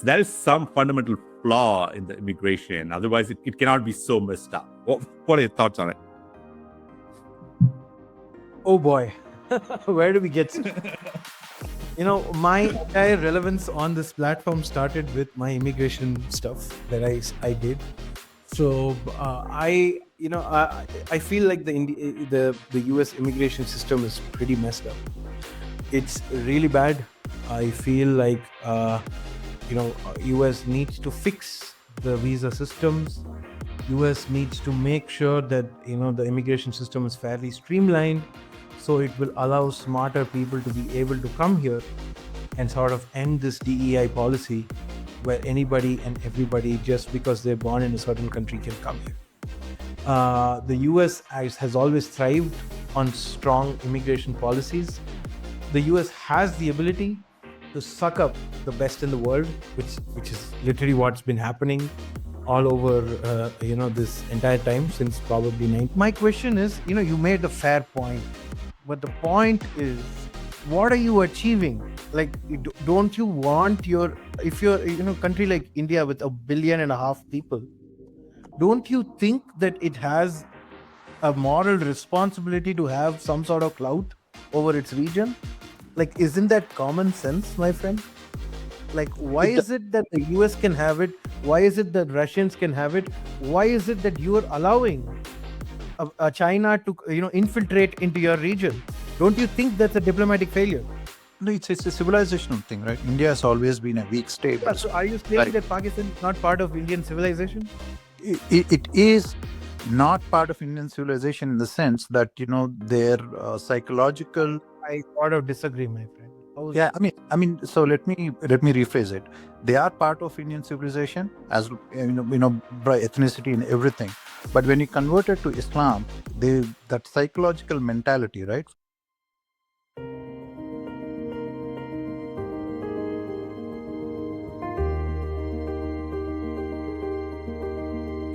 There is some fundamental flaw in the immigration. Otherwise, it cannot be so messed up. What are your thoughts on it? Oh boy, where do we get? My entire relevance on this platform started with my immigration stuff that I did. So I feel like the U.S. immigration system is pretty messed up. It's really bad. I feel like U.S. needs to fix the visa systems. U.S. needs to make sure that the immigration system is fairly streamlined, so it will allow smarter people to be able to come here and sort of end this DEI policy where anybody and everybody, just because they're born in a certain country, can come here. The US has always thrived on strong immigration policies. The US has the ability to suck up the best in the world, which is literally what's been happening all over this entire time since probably 9. My question is, you made a fair point, but the point is, what are you achieving? Like, don't you want if you're country like India with 1.5 billion people, don't you think that it has a moral responsibility to have some sort of clout over its region? Like, isn't that common sense, my friend? Like, why is it that the US can have it? Why is it that Russians can have it? Why is it that you are allowing a China to infiltrate into your region? Don't you think that's a diplomatic failure? No, it's a civilizational thing, right? India has always been a weak state. Yeah, so are you saying that Pakistan is not part of Indian civilization? It is not part of Indian civilization in the sense that their psychological. I sort of disagree, my friend. Yeah, I mean. So let me rephrase it. They are part of Indian civilization as by ethnicity and everything. But when you convert it to Islam, that psychological mentality, right?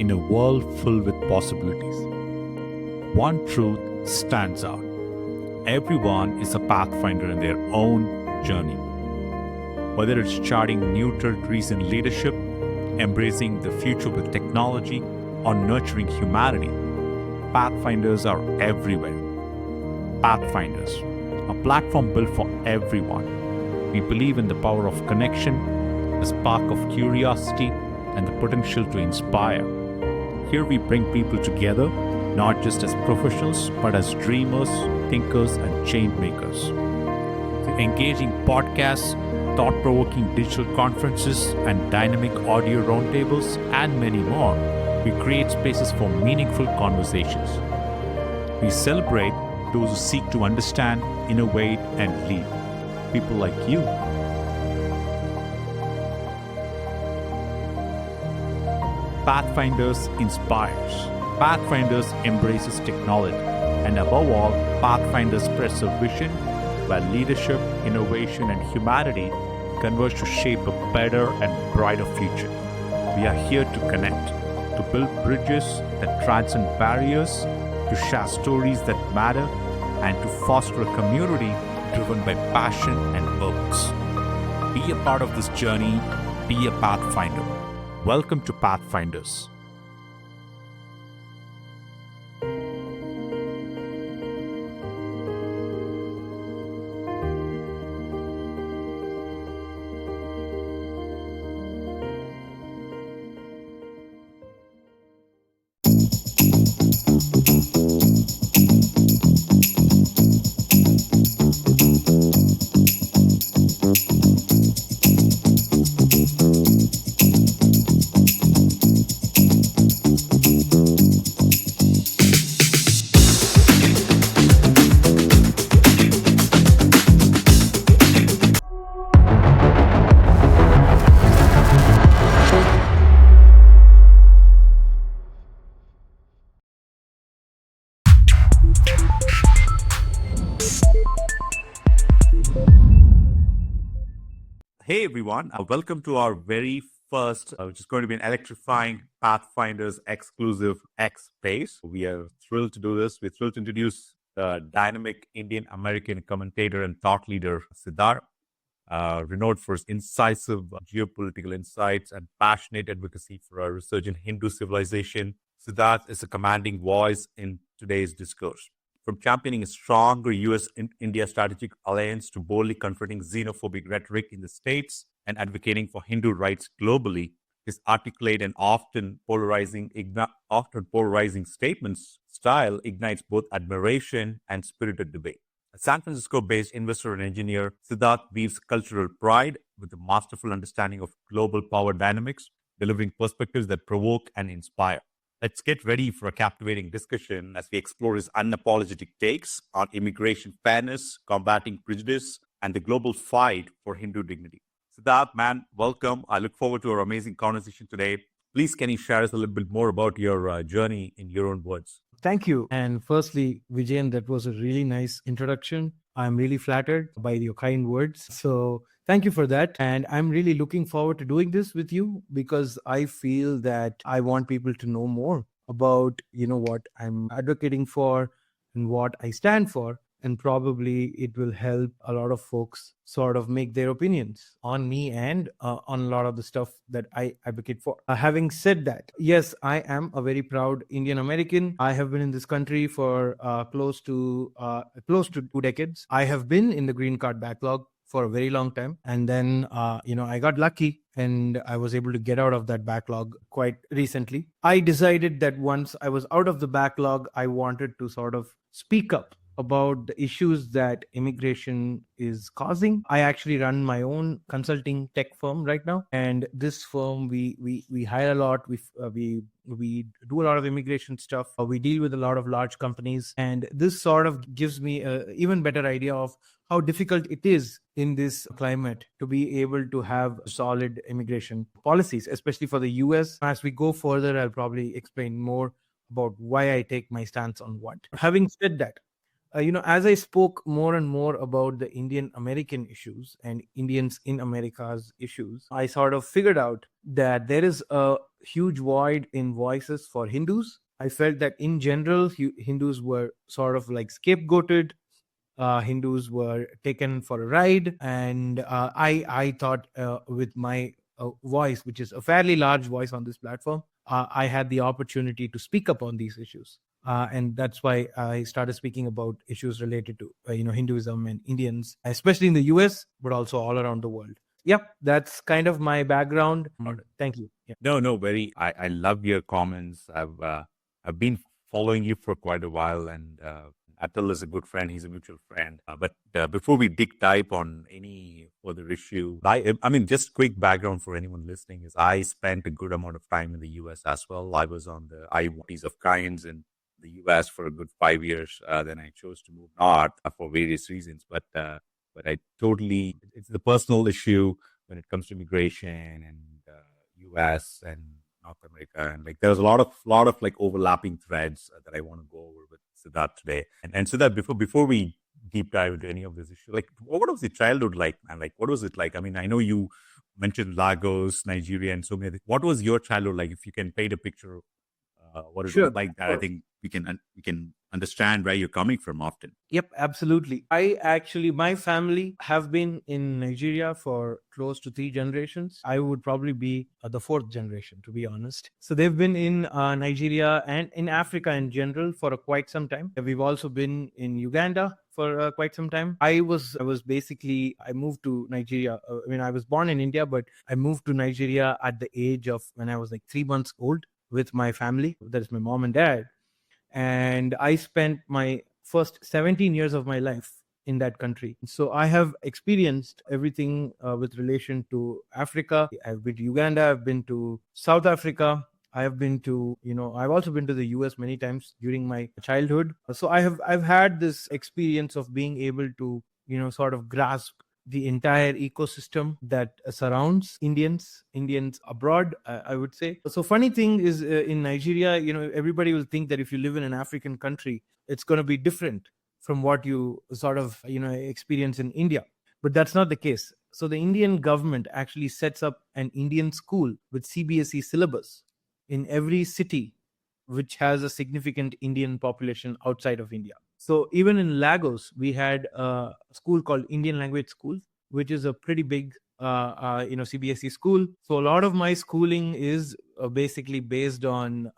In a world filled with possibilities, one truth stands out. Everyone is a pathfinder in their own journey. Whether it's charting new territories in leadership, embracing the future with technology, or nurturing humanity, pathfinders are everywhere. Pathfinders, a platform built for everyone. We believe in the power of connection, the spark of curiosity, and the potential to inspire. Here we bring people together, not just as professionals, but as dreamers, thinkers, and change makers. Through engaging podcasts, thought-provoking digital conferences, and dynamic audio roundtables, and many more, we create spaces for meaningful conversations. We celebrate those who seek to understand, innovate, and lead. People like you. Pathfinders inspires. Pathfinders embraces technology. And above all, Pathfinders spreads a vision where leadership, innovation, and humanity converge to shape a better and brighter future. We are here to connect, to build bridges that transcend barriers, to share stories that matter, and to foster a community driven by passion and purpose. Be a part of this journey. Be a Pathfinder. Welcome to Pathfinders. Hey everyone, welcome to our very first, which is going to be an electrifying Pathfinders exclusive X space. We are thrilled to do this. We're thrilled to introduce the dynamic Indian American commentator and thought leader, Sidharth. renowned for his incisive geopolitical insights and passionate advocacy for a resurgent Hindu civilization. Siddharth is a commanding voice in today's discourse. From championing a stronger US India strategic alliance to boldly confronting xenophobic rhetoric in the States and advocating for Hindu rights globally, his articulate and often polarizing statements style ignites both admiration and spirited debate. A San Francisco based investor and engineer, Siddharth weaves cultural pride with a masterful understanding of global power dynamics, delivering perspectives that provoke and inspire. Let's get ready for a captivating discussion as we explore his unapologetic takes on immigration fairness, combating prejudice, and the global fight for Hindu dignity. Siddharth, man, welcome. I look forward to our amazing conversation today. Please, can you share us a little bit more about your journey in your own words? Thank you. And firstly, Vijayan, that was a really nice introduction. I'm really flattered by your kind words. So thank you for that. And I'm really looking forward to doing this with you because I feel that I want people to know more about, what I'm advocating for and what I stand for. And probably it will help a lot of folks sort of make their opinions on me and on a lot of the stuff that I advocate for. Having said that, yes, I am a very proud Indian American. I have been in this country for close to 2 decades. I have been in the green card backlog for a very long time, and then I got lucky and I was able to get out of that backlog quite recently. I decided that once I was out of the backlog, I wanted to sort of speak up about the issues that immigration is causing. I actually run my own consulting tech firm right now, and this firm we hire a lot. We do a lot of immigration stuff. We deal with a lot of large companies, and this sort of gives me a even better idea of how difficult it is in this climate to be able to have solid immigration policies, especially for the US. As we go further, I'll probably explain more about why I take my stance on what. Having said that, as I spoke more and more about the Indian American issues and Indians in America's issues, I sort of figured out that there is a huge void in voices for Hindus. I felt that in general, Hindus were sort of like scapegoated. Hindus were taken for a ride, and I thought with my voice, which is a fairly large voice on this platform, I had the opportunity to speak up on these issues. And that's why I started speaking about issues related to Hinduism and Indians, especially in the US, but also all around the world. Yep, that's kind of my background. Thank you. Yeah. No, very. I love your comments. I've been following you for quite a while, and Atul is a good friend. He's a mutual friend. But before we dig deep on any further issue, I mean, just quick background for anyone listening is I spent a good amount of time in the US as well. I was on the I-1s of kinds in the US for a good 5 years. Then I chose to move north for various reasons. But I totally, it's the personal issue when it comes to immigration and US and North America, and like there's a lot of like overlapping threads that I want to go over with Siddharth today. And Siddharth, before we deep dive into any of this issue, like what was your childhood like, and like what was it like? I mean, I know you mentioned Lagos, Nigeria, and so many. What was your childhood like? If you can paint a picture of what it was like, that I think we can understand where you're coming from often. Yep, absolutely. My family have been in Nigeria for close to 3 generations. I would probably be the 4th generation, to be honest. So they've been in Nigeria and in Africa in general for quite some time. We've also been in Uganda for quite some time. I moved to Nigeria. I was born in India, but I moved to Nigeria at the age of when I was like 3 months old with my family. That is my mom and dad. And I spent my first 17 years of my life in that country. So I have experienced everything with relation to Africa. I've been to Uganda, I've been to South Africa. I've also been to the US many times during my childhood. So I've had this experience of being able to, sort of grasp the entire ecosystem that surrounds Indians abroad, I would say. So funny thing is in Nigeria, everybody will think that if you live in an African country, it's going to be different from what you sort of, experience in India. But that's not the case. So the Indian government actually sets up an Indian school with CBSE syllabus in every city which has a significant Indian population outside of India. So even in Lagos, we had a school called Indian Language School. which is a pretty big CBSE school. So a lot of my schooling is basically based on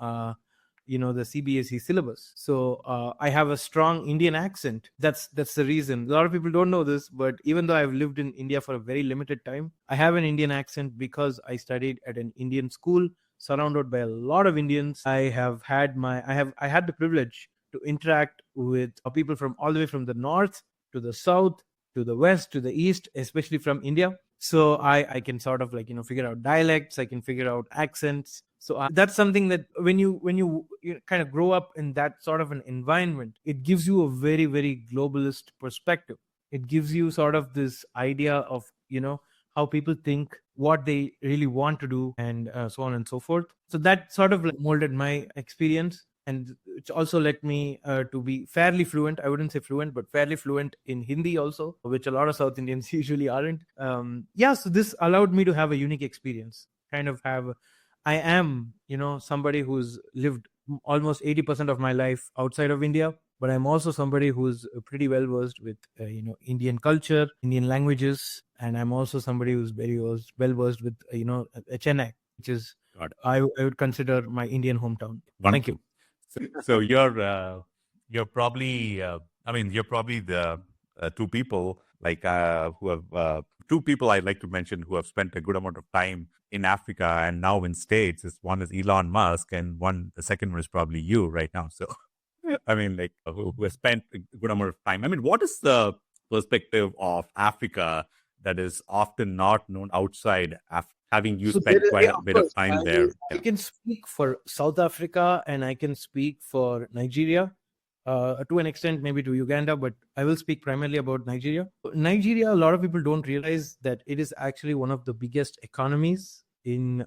the CBSE syllabus. So I have a strong Indian accent. That's the reason. A lot of people don't know this, but even though I've lived in India for a very limited time, I have an Indian accent because I studied at an Indian school surrounded by a lot of Indians. I had the privilege to interact with people from all the way from the north to the south to the west to the east, especially from India. So I can sort of figure out dialects. I can figure out accents. So that's something that when you kind of grow up in that sort of an environment, it gives you a very, very globalist perspective. It gives you sort of this idea of how people think, what they really want to do, and so on and so forth. So that sort of molded my experience, and it's also led me to be fairly fluent. I wouldn't say fluent, but fairly fluent in Hindi also, which a lot of South Indians usually aren't. So this allowed me to have a unique experience. I am, somebody who's lived almost 80% of my life outside of India, but I'm also somebody who's pretty well versed with, Indian culture, Indian languages, and I'm also somebody who's very well versed with, Chennai, which is I would consider my Indian hometown. Thank you. So you're probably you're probably the two people who have two people I'd like to mention who have spent a good amount of time in Africa and now in States. One is Elon Musk, and the second one is probably you right now. So who has spent a good amount of time. What is the perspective of Africa that is often not known outside having you spent quite a bit of time there? I can speak for South Africa and I can speak for Nigeria, to an extent, maybe to Uganda, but I will speak primarily about Nigeria. Nigeria, a lot of people don't realize that it is actually one of the biggest economies in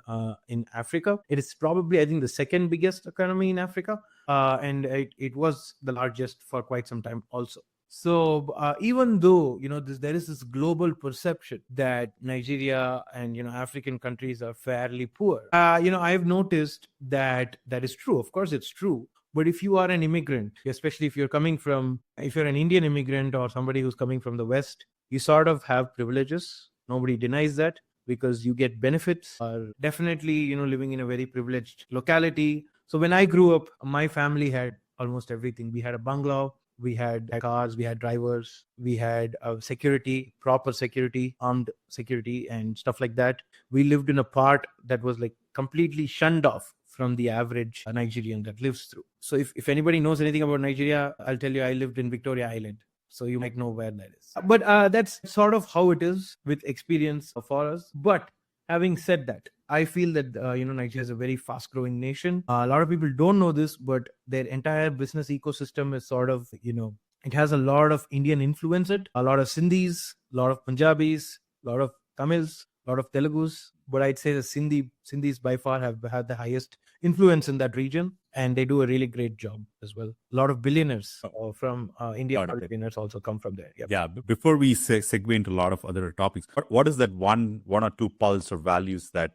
Africa. It is probably, I think, the second biggest economy in Africa, and it was the largest for quite some time also. So even though there is this global perception that Nigeria and African countries are fairly poor, I've noticed that is true. Of course, it's true. But if you are an immigrant, especially if you're an Indian immigrant or somebody who's coming from the West, you sort of have privileges. Nobody denies that, because you get benefits. Are definitely living in a very privileged locality. So when I grew up, my family had almost everything. We had a bungalow. We had cars, we had drivers, we had security, proper security, armed security, and stuff like that. We lived in a part that was completely shunned off from the average Nigerian that lives through. So if anybody knows anything about Nigeria, I'll tell you, I lived in Victoria Island. So you might know where that is. But that's sort of how it is with experience for us. But having said that, I feel that Nigeria is a very fast-growing nation. A lot of people don't know this, but their entire business ecosystem is sort of, it has a lot of Indian influence. A lot of Sindhis, a lot of Punjabis, a lot of Tamils, a lot of Telugus. But I'd say the Sindhis by far have had the highest influence in that region, and they do a really great job as well. A lot of billionaires from India, billionaires also come from there. Yep. Yeah. Before we segue into a lot of other topics, what is that one or two pulse or values that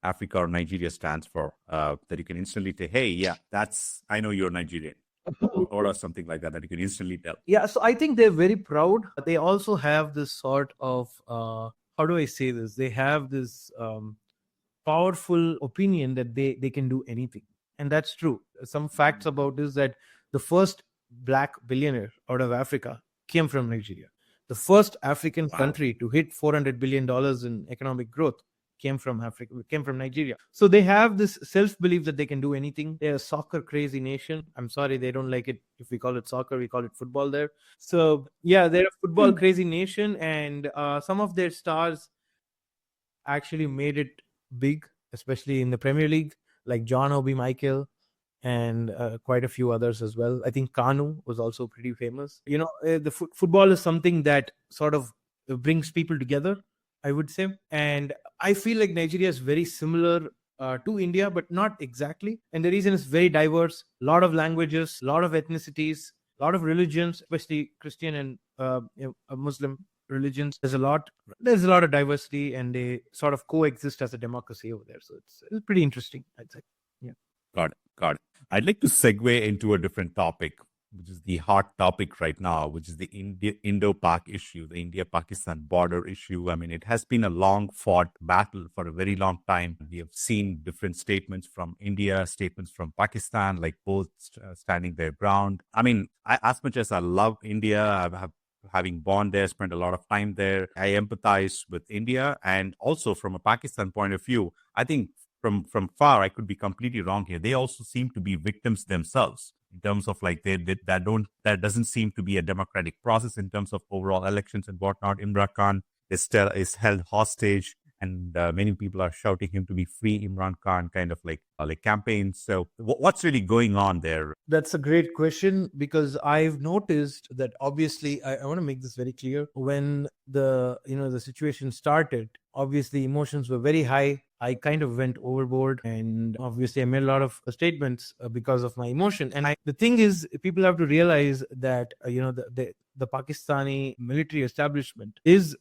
Africa or Nigeria stands for, that you can instantly say, hey, yeah, I know you're Nigerian, or something like that you can instantly tell? Yeah. So I think they're very proud. They also have this sort of, how do I say this? They have this powerful opinion that they can do anything. And that's true. Some facts about this, that the first black billionaire out of Africa came from Nigeria. The first African country to hit $400 billion in economic growth came from Africa, came from Nigeria. So they have this self-belief that they can do anything. They're a soccer crazy nation. I'm sorry, they don't like it if we call it soccer, we call it football there. So yeah, they're a football crazy nation, and some of their stars actually made it big, especially in the Premier League, like John Obi Mikel and quite a few others as well. I think Kanu was also pretty famous. The football is something that sort of brings people together, I would say. And I feel like Nigeria is very similar to India, but not exactly. And the reason is very diverse, a lot of languages, a lot of ethnicities, a lot of religions, especially Christian and Muslim religions. There's a lot of diversity, and they sort of coexist as a democracy over there. So it's pretty interesting, I'd say. Yeah. Got it. I'd like to segue into a different topic. which is the hot topic right now, which is the Indo-Pak issue, the India-Pakistan border issue. I mean, it has been a long-fought battle for a very long time. We have seen different statements from India, statements from Pakistan, like both standing their ground. I mean, as much as I love India, having born there, spent a lot of time there, I empathize with India. And also from a Pakistan point of view, I think from far, I could be completely wrong here. They also seem to be victims themselves in terms of like that doesn't seem to be a democratic process in terms of overall elections and whatnot. Imran Khan is held hostage, and many people are shouting him to be free. Imran Khan kind of like campaigns. So what's really going on there? That's a great question, because I've noticed that obviously I want to make this very clear. When the situation started, obviously emotions were very high. I kind of went overboard, and obviously I made a lot of statements because of my emotion. And the thing is, people have to realize that the Pakistani military establishment is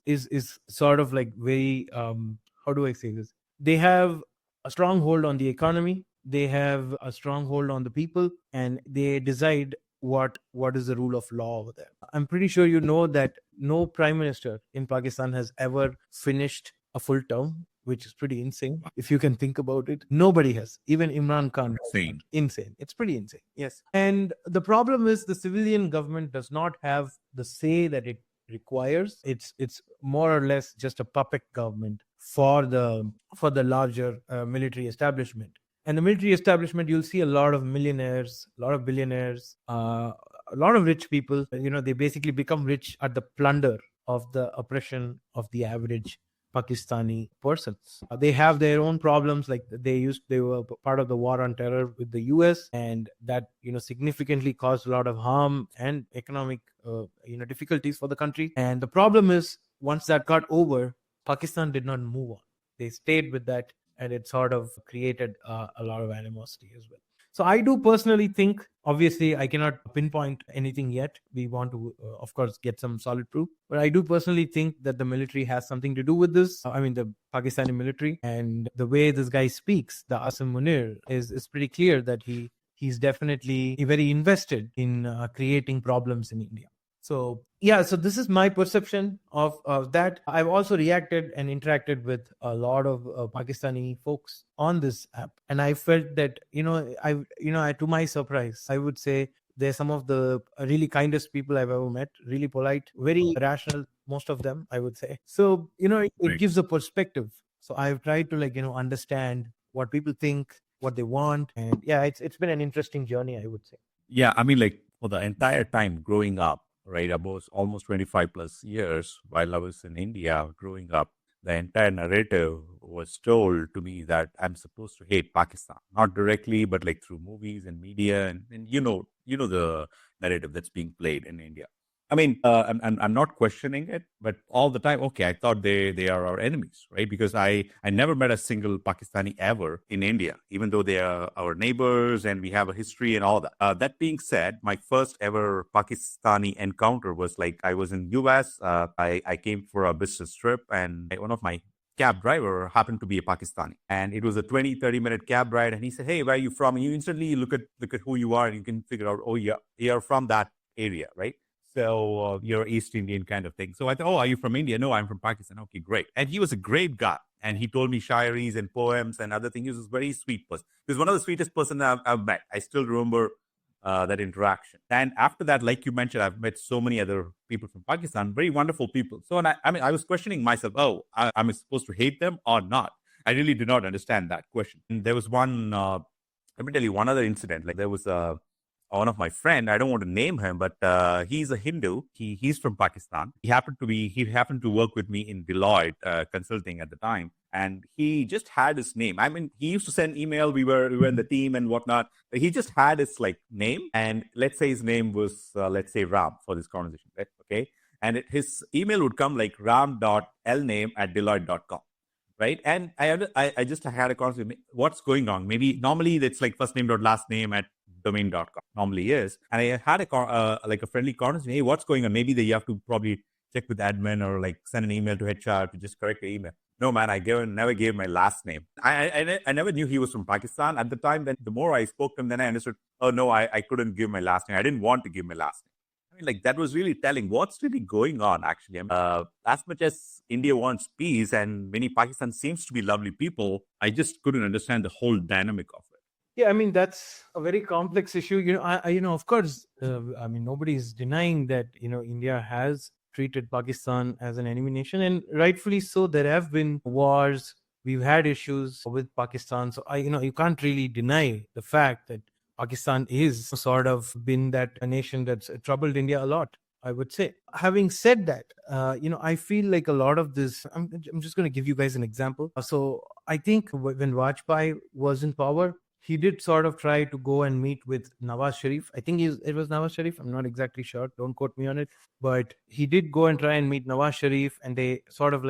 sort of like very how do I say this? They have a strong hold on the economy. They have a strong hold on the people, and they decide what is the rule of law over there. I'm pretty sure you know that no prime minister in Pakistan has ever finished a full term, which is pretty insane. If you can think about it, nobody has. Even Imran Khan. Insane. Insane. It's pretty insane. Yes. And the problem is the civilian government does not have the say that it requires. It's more or less just a puppet government for the larger military establishment. And the military establishment, you'll see a lot of millionaires, a lot of billionaires, a lot of rich people. They basically become rich at the plunder of the oppression of the average Pakistani persons. They have their own problems, like they were part of the war on terror with the US, and that significantly caused a lot of harm and economic difficulties for the country. And the problem is, once that got over, Pakistan did not move on. They stayed with that, and it sort of created a lot of animosity as well. So I do personally think, obviously, I cannot pinpoint anything yet. We want to, of course, get some solid proof. But I do personally think that the military has something to do with this. I mean, the Pakistani military, and the way this guy speaks, the Asim Munir, is pretty clear that he's definitely very invested in creating problems in India. So this is my perception of that. I've also reacted and interacted with a lot of Pakistani folks on this app, and I felt that to my surprise, I would say they're some of the really kindest people I've ever met. Really polite, very rational, most of them, I would say. So it gives a perspective. So I've tried to understand what people think, what they want, and it's been an interesting journey, I would say. Yeah, I mean, like for the entire time growing up, right, about almost 25 plus years while I was in India growing up, the entire narrative was told to me that I'm supposed to hate Pakistan, not directly, but like through movies and media, and the narrative that's being played in India. I mean, I'm not questioning it, but all the time, okay, I thought they are our enemies, right? Because I never met a single Pakistani ever in India, even though they are our neighbors and we have a history and all that. That being said, my first ever Pakistani encounter was like I was in US. I came for a business trip, and one of my cab driver happened to be a Pakistani, and it was a 20-30 minute cab ride, and he said, "Hey, where are you from?" And you instantly look at who you are, and you can figure out, oh yeah, you're from that area, right? So you're East Indian kind of thing. So I thought, oh, are you from India? No, I'm from Pakistan. Okay, great. And he was a great guy. And he told me shairis and poems and other things. He was a very sweet person. He was one of the sweetest person I've met. I still remember that interaction. And after that, like you mentioned, I've met so many other people from Pakistan, very wonderful people. So, I was questioning myself, am I supposed to hate them or not? I really did not understand that question. And there was one, let me tell you one other incident. Like there was one of my friend, I don't want to name him, but he's a Hindu. He's from Pakistan. He happened to work with me in Deloitte consulting at the time, and he just had his name. I mean, he used to send email. We were in the team and whatnot. He just had his like name, and let's say his name was let's say Ram for this conversation, right? Okay, and his email would come like ram.lname@deloitte.com. Right. And I just had a conversation. What's going on? Maybe normally it's like first name dot last name at domain.com. Normally is. And I had a friendly conversation. Hey, what's going on? Maybe you have to probably check with admin or like send an email to HR to just correct the email. No, man, never gave my last name. I never knew he was from Pakistan at the time. Then the more I spoke to him, then I understood, oh, no, I couldn't give my last name. I didn't want to give my last name. I mean, like, that was really telling what's really going on, actually. I mean, as much as India wants peace and many Pakistan seems to be lovely people, I just couldn't understand the whole dynamic of it. Yeah, I mean that's a very complex issue. Of course, I mean nobody is denying that India has treated Pakistan as an enemy nation, and rightfully so. There have been wars. We've had issues with Pakistan, so you can't really deny the fact that Pakistan is sort of been that a nation that's troubled India a lot, I would say. Having said that, I feel like a lot of this. I'm just going to give you guys an example. So I think when Vajpayee was in power, he did sort of try to go and meet with Nawaz Sharif. I think it was Nawaz Sharif. I'm not exactly sure. Don't quote me on it. But he did go and try and meet Nawaz Sharif, and they sort of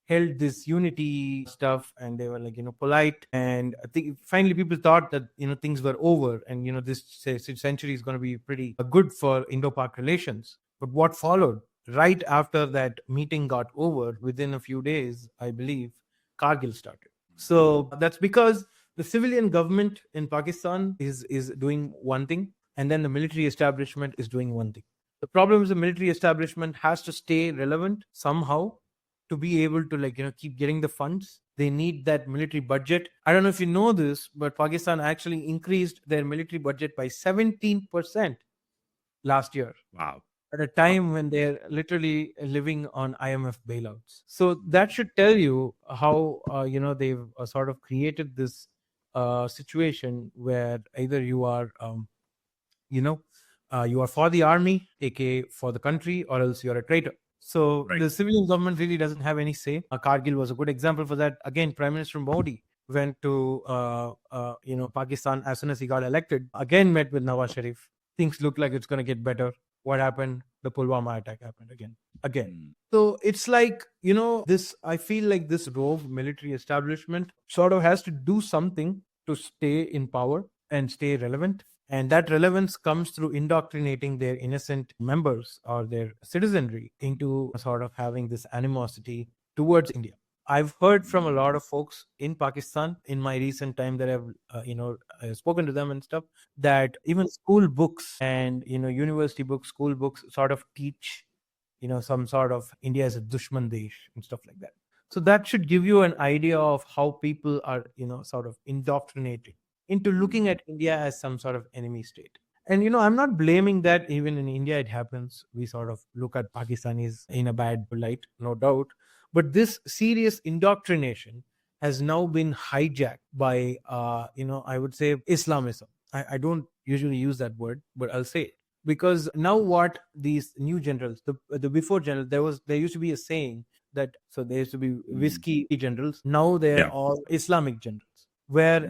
held this unity stuff, and they were polite. And I think finally people thought that things were over, and this century is going to be pretty good for Indo-Pak relations. But what followed right after that meeting got over, within a few days, I believe, Kargil started. So that's because the civilian government in Pakistan is doing one thing, and then the military establishment is doing one thing. The problem is the military establishment has to stay relevant somehow to be able to keep getting the funds. They need that military budget. I don't know if you know this, but Pakistan actually increased their military budget by 17% last year. Wow. At a time when they're literally living on IMF bailouts. So that should tell you how they've sort of created this situation where either you are you are for the army, aka for the country, or else you're a traitor. So Right. the civilian government really doesn't have any say. Kargil was a good example for that. Again, Prime Minister Modi went to Pakistan as soon as he got elected. Again, met with Nawaz Sharif. Things look like it's going to get better. What happened? The Pulwama attack happened again. So it's like, this, I feel like this rogue military establishment sort of has to do something to stay in power and stay relevant. And that relevance comes through indoctrinating their innocent members or their citizenry into sort of having this animosity towards India. I've heard from a lot of folks in Pakistan in my recent time that I've spoken to them and stuff, that even school books and university books, school books sort of teach some sort of India as a dushman desh and stuff like that. So that should give you an idea of how people are sort of indoctrinated into looking at India as some sort of enemy state. And I'm not blaming that. Even in India it happens. We sort of look at Pakistanis in a bad light, no doubt. But this serious indoctrination has now been hijacked by, I would say Islamism. I don't usually use that word, but I'll say it. Because now what these new generals, the before generals, there used to be a saying that, so there used to be whiskey generals. Now they're all Islamic generals, where,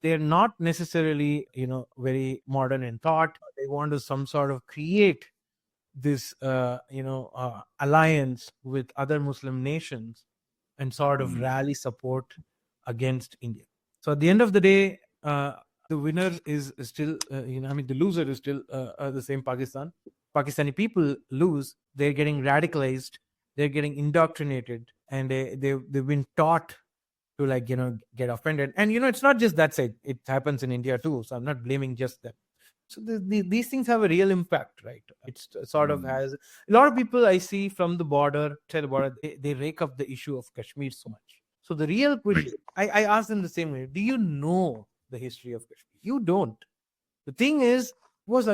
they're not necessarily, very modern in thought. They want to some sort of create this alliance with other Muslim nations and sort of rally support against India. So at the end of the day, the winner is still the loser is still the same Pakistani people lose. They're getting radicalized, they're getting indoctrinated, and they've been taught to get offended. And it's not just that side, it happens in India too, so I'm not blaming just them. So these things have a real impact, right? It's sort of has a lot of people I see from the border, they rake up the issue of Kashmir so much. So the real question, I ask them the same way: do you know the history of Kashmir? You don't. The thing is, was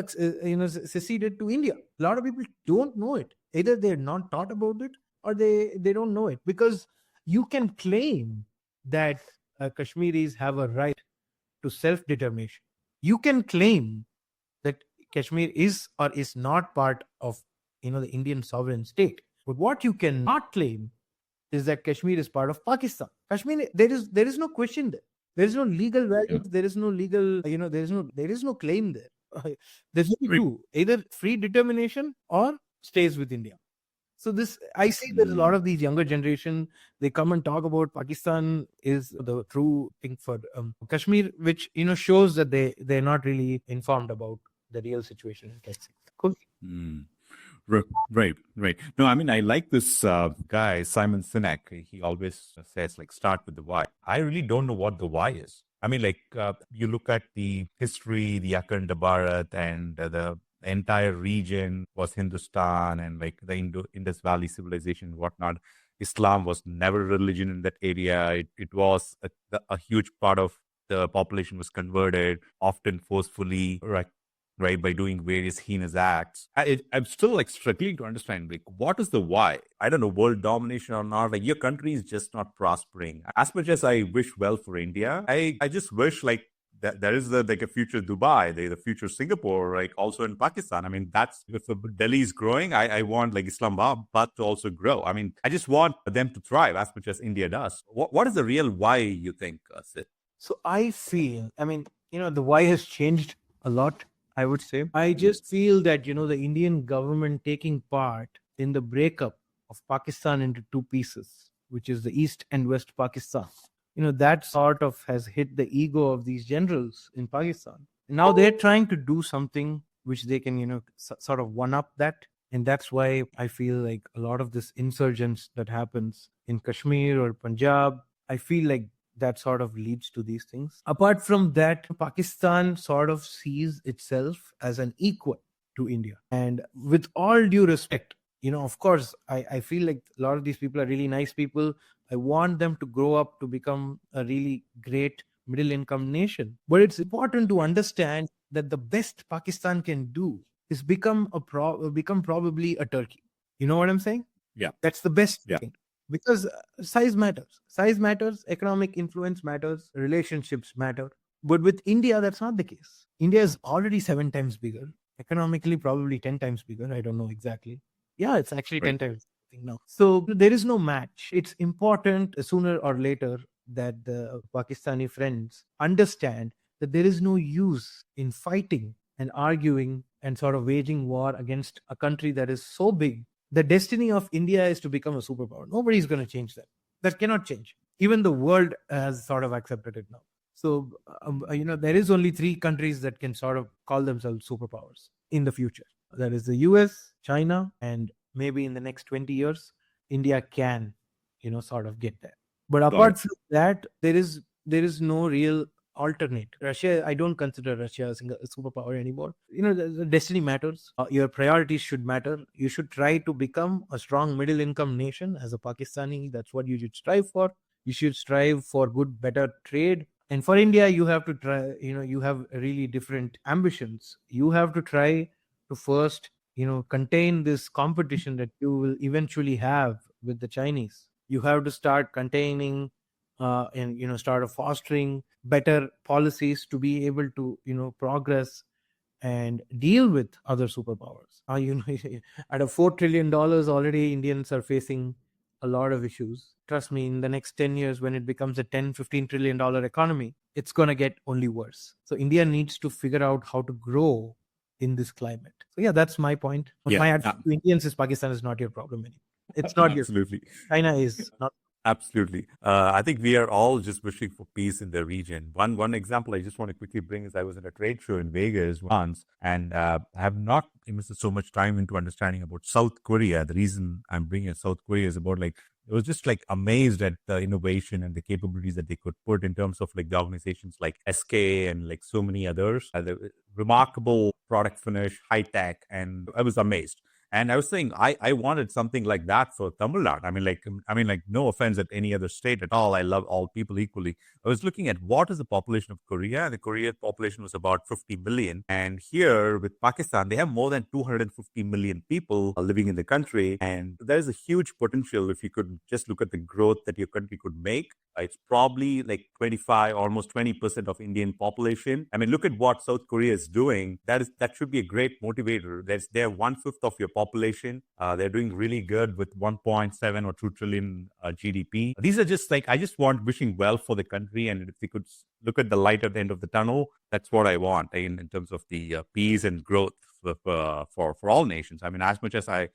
seceded to India. A lot of people don't know it. Either they're not taught about it, or they don't know it. Because you can claim that Kashmiris have a right to self-determination. You can claim that Kashmir is or is not part of the Indian sovereign state. But what you cannot claim is that Kashmir is part of Pakistan. Kashmir, there is no question there. There is no legal value. There is no legal, there is no claim there. There's only two: either free determination or stays with India. So this, I see that a lot of these younger generation, they come and talk about Pakistan is the true thing for Kashmir, which shows that they're not really informed about the real situation in Kashmir. Cool. Right, right. No, I mean, I like this guy, Simon Sinek. He always says, like, start with the why. I really don't know what the why is. I mean, like, you look at the history, the Akhanda Bharat, and the entire region was Hindustan and like the Indus Valley civilization and whatnot. Islam was never a religion in that area. It was a huge part of the population was converted, often forcefully, right, by doing various heinous acts. I'm still like struggling to understand like what is the why. I don't know, world domination or not. Like your country is just not prospering. As much as I wish well for India, I just wish like that there is like a future Dubai, the future Singapore, like also in Pakistan. I mean, that's if Delhi is growing, I want like Islamabad to also grow. I mean, I just want them to thrive as much as India does. What is the real why you think, Sid? So I feel, I mean, the why has changed a lot, I would say. I just feel that, the Indian government taking part in the breakup of Pakistan into two pieces, which is the East and West Pakistan. That sort of has hit the ego of these generals in Pakistan. And now they're trying to do something which they can, sort of one up that. And that's why I feel like a lot of this insurgence that happens in Kashmir or Punjab, I feel like that sort of leads to these things. Apart from that, Pakistan sort of sees itself as an equal to India. And with all due respect, of course, I feel like a lot of these people are really nice people. I want them to grow up to become a really great middle income nation. But it's important to understand that the best Pakistan can do is become probably a Turkey. You know what I'm saying? Yeah. That's the best Yeah. thing. Because size matters, economic influence matters, relationships matter. But with India, that's not the case. India is already 7 times bigger, economically probably 10 times bigger. I don't know exactly. Yeah, it's actually 10 Right. times now. So there is no match. It's important sooner or later that the Pakistani friends understand that there is no use in fighting and arguing and sort of waging war against a country that is so big. The destiny of India is to become a superpower. Nobody's going to change that. That cannot change. Even the world has sort of accepted it now. So, there is only 3 countries that can sort of call themselves superpowers in the future. That is the US, China, and maybe in the next 20 years, India can, sort of get there. But apart from that, there is no real alternate. Russia, I don't consider Russia a superpower anymore. The destiny matters. Your priorities should matter. You should try to become a strong middle income nation as a Pakistani. That's what you should strive for. You should strive for good, better trade. And for India, you have to try, you have really different ambitions. You have to try to first, contain this competition that you will eventually have with the Chinese. You have to start containing and start fostering better policies to be able to progress and deal with other superpowers. At a $4 trillion already, Indians are facing a lot of issues. Trust me, in the next 10 years, when it becomes a 10-15 trillion dollar economy, it's going to get only worse. So India needs to figure out how to grow in this climate. So yeah, that's my point. Yeah. My attitude to Indians is Pakistan is not your problem anymore. It's not your Absolutely. China is not. Absolutely. I think we are all just wishing for peace in the region. One example I just want to quickly bring is I was at a trade show in Vegas once, and I have not invested so much time into understanding about South Korea. The reason I'm bringing South Korea is about like it was just like amazed at the innovation and the capabilities that they could put in terms of like the organizations like SK and like so many others. The remarkable product finish, high tech, and I was amazed. And I was saying, I wanted something like that for Tamil Nadu. I mean, no offense at any other state at all. I love all people equally. I was looking at what is the population of Korea. The Korean population was about 50 million. And here with Pakistan, they have more than 250 million people living in the country. And there is a huge potential if you could just look at the growth that your country could make. It's probably like 25, almost 20% of Indian population. I mean, look at what South Korea is doing. That should be a great motivator. They're 1/5 of your population. They're doing really good with 1.7 or 2 trillion GDP. These are just like, I just want wishing well for the country. And if they could look at the light at the end of the tunnel, that's what I want in terms of the peace and growth for all nations. I mean, as much as I'm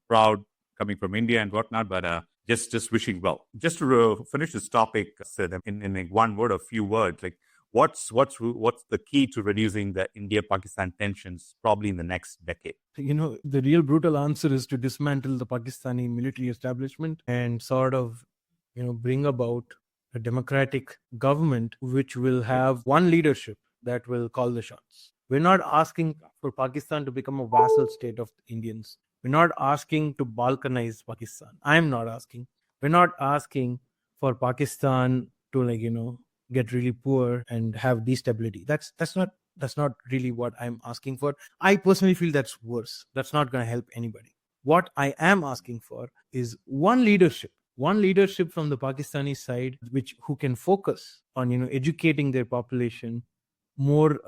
proud coming from India and whatnot, but just wishing well. Just to finish this topic, Sid, in like one word or few words, like what's the key to reducing the India-Pakistan tensions probably in the next decade? The real brutal answer is to dismantle the Pakistani military establishment and sort of, bring about a democratic government which will have one leadership that will call the shots. We're not asking for Pakistan to become a vassal state of Indians. We're not asking to balkanize Pakistan. I'm not asking. We're not asking for Pakistan to get really poor and have destability. That's not really what I'm asking for. I personally feel that's worse. That's not going to help anybody. What I am asking for is one leadership from the Pakistani side, which who can focus on educating their population more,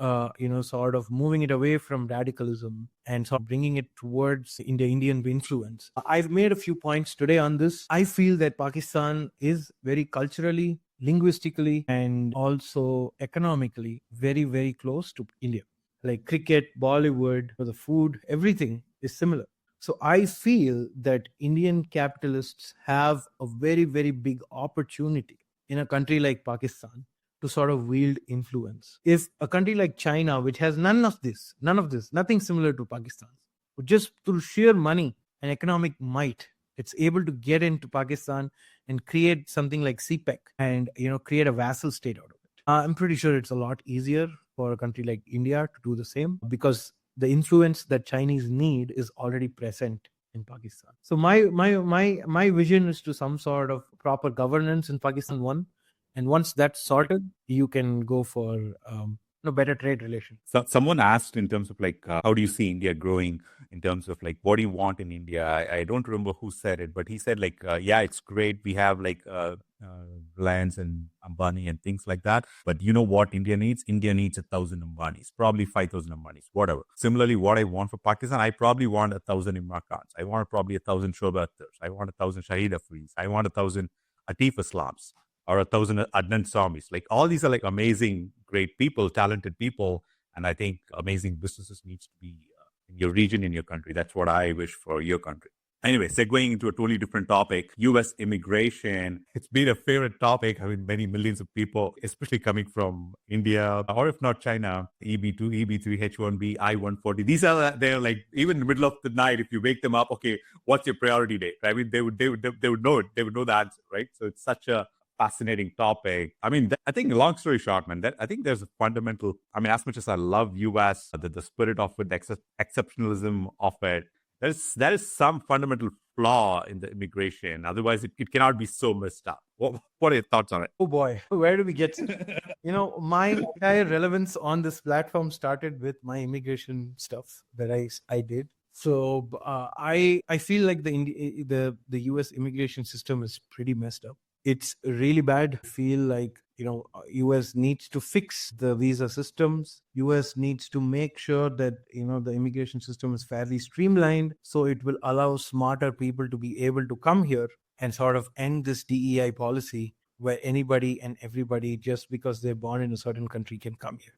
sort of moving it away from radicalism and sort of bringing it towards Indian influence. I've made a few points today on this. I feel that Pakistan is very culturally, linguistically, and also economically very, very close to India. Like cricket, Bollywood, the food, everything is similar. So I feel that Indian capitalists have a very, very big opportunity in a country like Pakistan to sort of wield influence. If a country like China, which has none of this, nothing similar to Pakistan, but just through sheer money and economic might, it's able to get into Pakistan and create something like CPEC and create a vassal state out of it. I'm pretty sure it's a lot easier for a country like India to do the same because the influence that Chinese need is already present in Pakistan. So my vision is to some sort of proper governance in Pakistan one. And once that's sorted, you can go for better trade relations. So someone asked in terms of how do you see India growing in terms of what do you want in India? I don't remember who said it, but he said yeah, it's great. We have Reliance and Ambani and things like that. But you know what India needs? India needs 1,000 Ambanis, probably 5,000 Ambanis, whatever. Similarly, what I want for Pakistan, I probably want 1,000 Imran Khans. I want probably 1,000 Shoba Akhtar. I want 1,000 Shahid Afreez. I want 1,000 Atif Islams. Or 1,000 Adnan Samis. All these are amazing, great people, talented people. And I think amazing businesses needs to be in your region, in your country. That's what I wish for your country. Anyway, segueing into a totally different topic, U.S. immigration. It's been a favorite topic. I mean, many millions of people, especially coming from India, or if not China, EB2, EB3, H1B, I-140. These are, they're even in the middle of the night, if you wake them up, okay, what's your priority date? I mean, they would know it. They would know the answer, right? So it's such a fascinating topic. I mean, I think long story short, man, I think there's a fundamental, I mean, as much as I love US, the spirit of it, the exceptionalism of it, there is some fundamental flaw in the immigration. Otherwise, it cannot be so messed up. What are your thoughts on it? Oh boy, where do we get my entire relevance on this platform started with my immigration stuff that I did. So I feel like the US immigration system is pretty messed up. It's really bad. I feel like, US needs to fix the visa systems. US needs to make sure that, the immigration system is fairly streamlined so it will allow smarter people to be able to come here and sort of end this DEI policy where anybody and everybody, just because they're born in a certain country, can come here.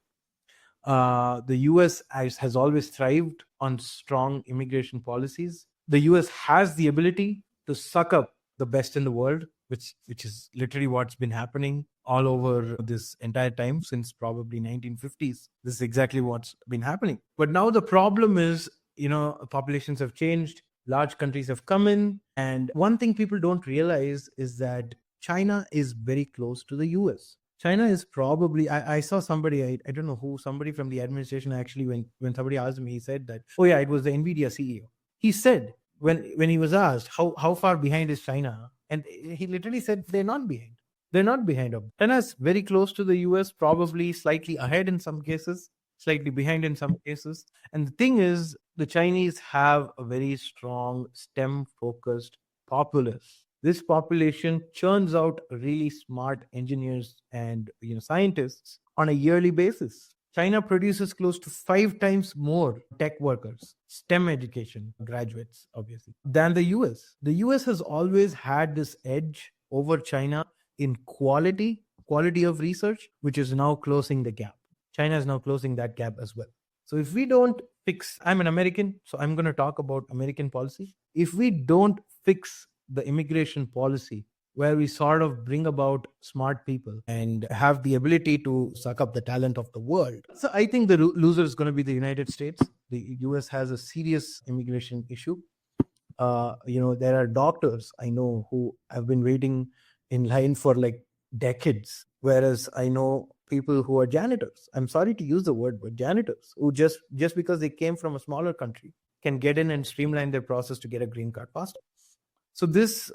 The US has always thrived on strong immigration policies. The US has the ability to suck up the best in the world, which is literally what's been happening all over this entire time since probably 1950s. This is exactly what's been happening. But now the problem is, populations have changed, large countries have come in, and one thing people don't realize is that China is very close to the US. China is probably, I saw somebody, I don't know who, somebody from the administration actually, when somebody asked me, he said that, oh yeah, it was the NVIDIA CEO. He said, when he was asked how far behind is China, and he literally said they're not behind. They're not behind. China's very close to the US, probably slightly ahead in some cases, slightly behind in some cases. And the thing is, the Chinese have a very strong STEM-focused populace. This population churns out really smart engineers and scientists on a yearly basis. China produces close to 5 times more tech workers, STEM education graduates, obviously, than the US. The US has always had this edge over China in quality of research, which is now closing the gap. China is now closing that gap as well. So if we don't fix, I'm an American, so I'm going to talk about American policy. If we don't fix the immigration policy, where we sort of bring about smart people and have the ability to suck up the talent of the world. So I think the loser is going to be the United States. The US has a serious immigration issue. There are doctors I know who have been waiting in line for like decades, whereas I know people who are janitors. I'm sorry to use the word, but janitors who just because they came from a smaller country can get in and streamline their process to get a green card faster. So this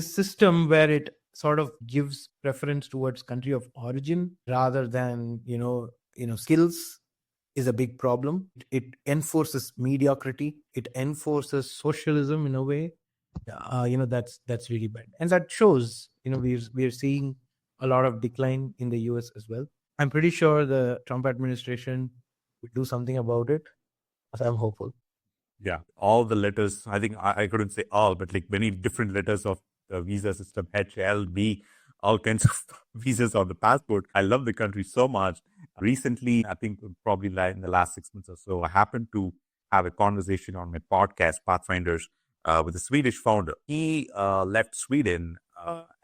system where it sort of gives preference towards country of origin rather than skills is a big problem. It enforces mediocrity. It enforces socialism in a way. That's really bad, and that shows. We're seeing a lot of decline in the U.S. as well. I'm pretty sure the Trump administration will do something about it. So I'm hopeful. Yeah, all the letters, I think I couldn't say all, but like many different letters of the visa system, H, L, B, all kinds of visas on the passport. I love the country so much. Recently, I think probably like in the last 6 months or so, I happened to have a conversation on my podcast, Pathfinders, with a Swedish founder. He left Sweden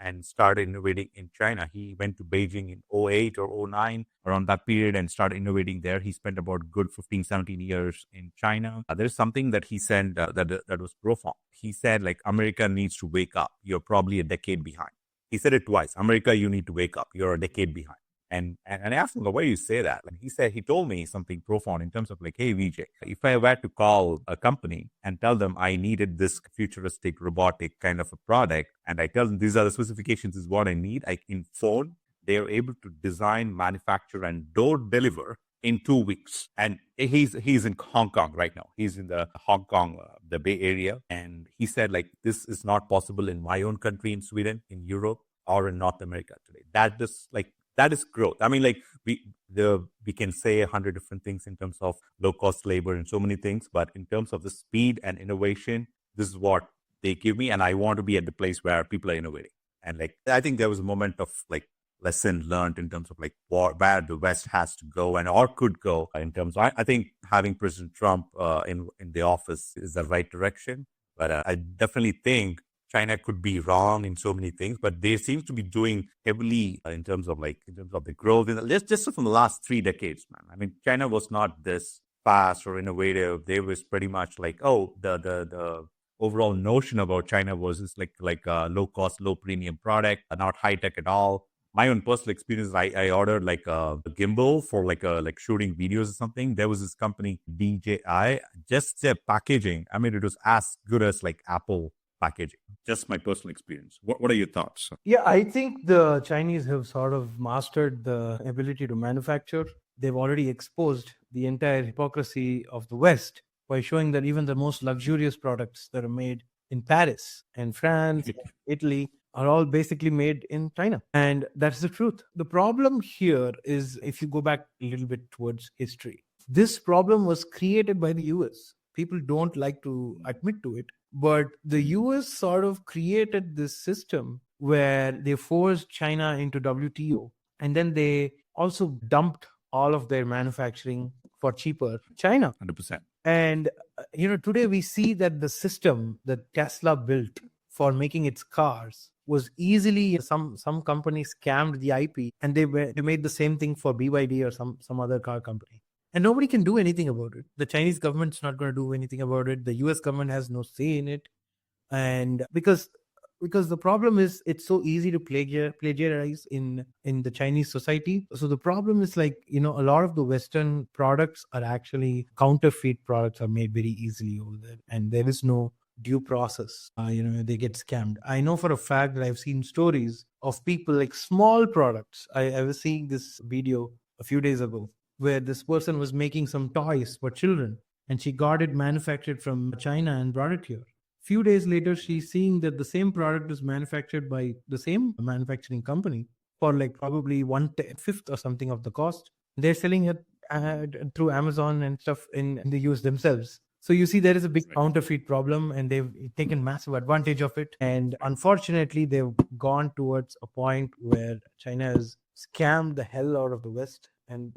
and started innovating in China. He went to Beijing in '08 or '09, around that period, and started innovating there. He spent about good 15, 17 years in China. There's something that he said that was profound. He said, like, America needs to wake up. You're probably a decade behind. He said it twice. America, you need to wake up. You're a decade behind. And I asked him, the way you say that, and he told me something profound in terms of like, hey, Vijay, if I were to call a company and tell them I needed this futuristic robotic kind of a product, and I tell them these are the specifications, is what I need, in phone, they are able to design, manufacture, and door deliver in 2 weeks. And he's in Hong Kong right now. He's in the Hong Kong, the Bay Area. And he said, like, this is not possible in my own country, in Sweden, in Europe, or in North America today. That is growth. I mean, like we can say 100 different things in terms of low cost labor and so many things, but in terms of the speed and innovation, this is what they give me, and I want to be at the place where people are innovating. And like I think there was a moment of like lesson learned in terms of like where the West has to go and or could go in terms of, I think having President Trump in the office is the right direction, but I definitely think China could be wrong in so many things, but they seem to be doing heavily in terms of the growth. Just from the last 3 decades, man. I mean, China was not this fast or innovative. They was pretty much like, the overall notion about China was this like a low cost, low premium product, not high tech at all. My own personal experience, I ordered like a gimbal for like shooting videos or something. There was this company DJI, just their packaging. I mean, it was as good as like Apple packaging. Just my personal experience. What are your thoughts? Yeah, I think the Chinese have sort of mastered the ability to manufacture. They've already exposed the entire hypocrisy of the West by showing that even the most luxurious products that are made in Paris and France, Italy, are all basically made in China. And that's the truth. The problem here is, if you go back a little bit towards history, this problem was created by the US. People don't like to admit to it, but the US sort of created this system where they forced China into WTO, and then they also dumped all of their manufacturing for cheaper China. 100%. And today we see that the system that Tesla built for making its cars was easily, some companies scammed the IP, and they made the same thing for BYD or some other car company. And nobody can do anything about it. The Chinese government's not going to do anything about it. The US government has no say in it. And because the problem is, it's so easy to plagiarize in the Chinese society. So the problem is, like, a lot of the Western products are actually counterfeit products, are made very easily over there. And there is no due process. They get scammed. I know for a fact that I've seen stories of people, like small products. I was seeing this video a few days ago where this person was making some toys for children, and she got it manufactured from China and brought it here. Few days later, she's seeing that the same product is manufactured by the same manufacturing company for like probably 1/5 or something of the cost. They're selling it through Amazon and stuff in the US themselves. So you see, there is a big counterfeit problem, and they've taken massive advantage of it. And unfortunately, they've gone towards a point where China has scammed the hell out of the West and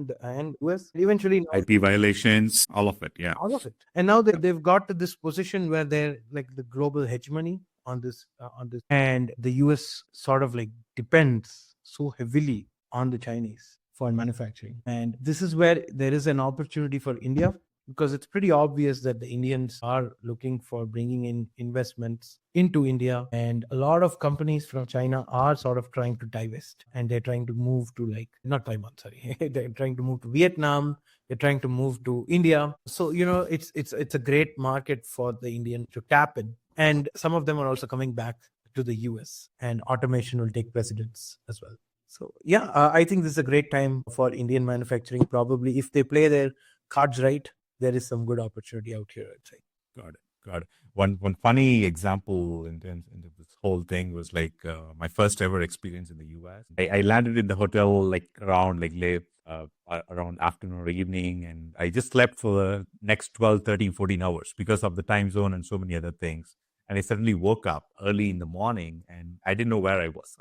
US. Eventually, IP violations, all of it. Yeah. all of it. And now they've got to this position where they're like the global hegemony and the US sort of like depends so heavily on the Chinese for manufacturing. And this is where there is an opportunity for India, because it's pretty obvious that the Indians are looking for bringing in investments into India. And a lot of companies from China are sort of trying to divest, and they're trying to move to, like, not Taiwan, sorry, they're trying to move to Vietnam, they're trying to move to India. So, it's a great market for the Indian to tap in. And some of them are also coming back to the US, and automation will take precedence as well. So, yeah, I think this is a great time for Indian manufacturing. Probably, if they play their cards right, there is some good opportunity out here, I'd say. Got it. Got it. One funny example in this whole thing was like my first ever experience in the US. I landed in the hotel like around like late around afternoon or evening, and I just slept for the next 12, 13, 14 hours because of the time zone and so many other things. And I suddenly woke up early in the morning, and I didn't know where I was.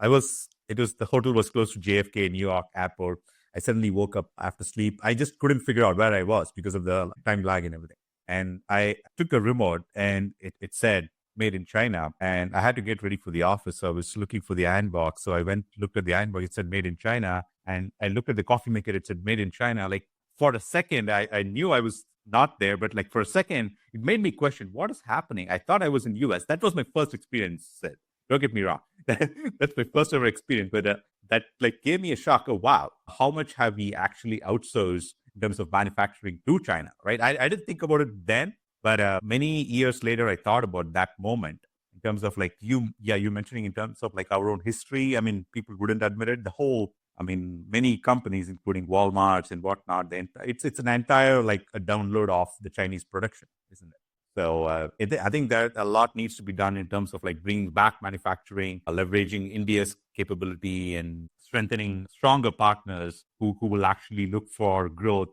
The hotel was close to JFK, New York airport. I suddenly woke up after sleep. I just couldn't figure out where I was because of the time lag and everything. And I took a remote, and it said made in China. And I had to get ready for the office. So I was looking for the iron box. So I looked at the iron box. It said made in China. And I looked at the coffee maker. It said made in China. Like for a second, I knew I was not there. But like for a second, it made me question what is happening. I thought I was in US. That was my first experience. Said, don't get me wrong. That's my first ever experience. But that like gave me a shock. Oh, wow. How much have we actually outsourced in terms of manufacturing to China, right? I didn't think about it then, but many years later, I thought about that moment in terms of like you mentioning in terms of like our own history. I mean, people wouldn't admit it. Many companies, including Walmart's and whatnot, it's an entire like a download of the Chinese production, isn't it? So I think that a lot needs to be done in terms of like bringing back manufacturing, leveraging India's capability, and strengthening stronger partners who will actually look for growth,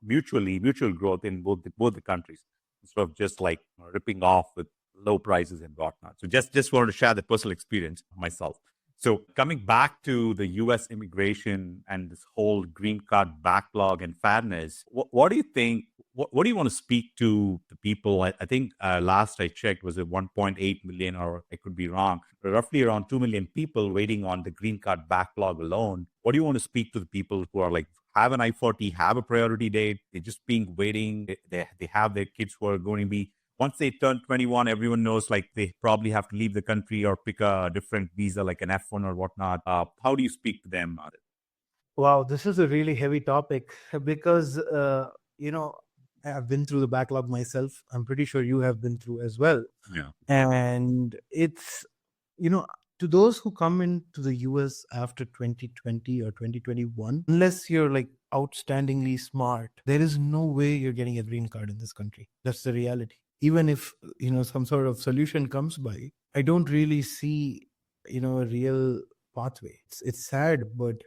mutual growth in both the countries, instead of just like ripping off with low prices and whatnot. So just wanted to share the personal experience myself. So coming back to the U.S. immigration and this whole green card backlog and fairness, what do you think? What do you want to speak to the people? I think last I checked was it 1.8 million, or I could be wrong, roughly around 2 million people waiting on the green card backlog alone. What do you want to speak to the people who are like, have an I-40, have a priority date, they're just being waiting, they have their kids who are going to be, once they turn 21, everyone knows like they probably have to leave the country or pick a different visa, like an F1 or whatnot. How do you speak to them? Wow, this is a really heavy topic because, I've been through the backlog myself. I'm pretty sure you have been through as well. Yeah. And it's, to those who come into the US after 2020 or 2021, unless you're like outstandingly smart, there is no way you're getting a green card in this country. That's the reality. Even if, some sort of solution comes by, I don't really see, a real pathway. It's sad, but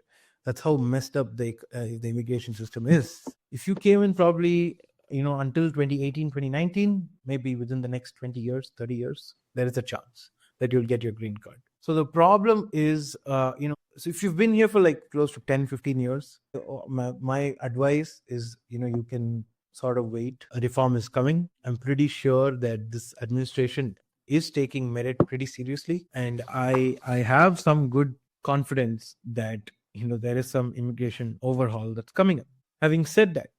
that's how messed up the immigration system is. If you came in probably, until 2018, 2019, maybe within the next 20 years, 30 years, there is a chance that you'll get your green card. So the problem is, so if you've been here for like close to 10, 15 years, my advice is, you can sort of wait. A reform is coming. I'm pretty sure that this administration is taking merit pretty seriously. And I have some good confidence that, there is some immigration overhaul that's coming up. Having said that,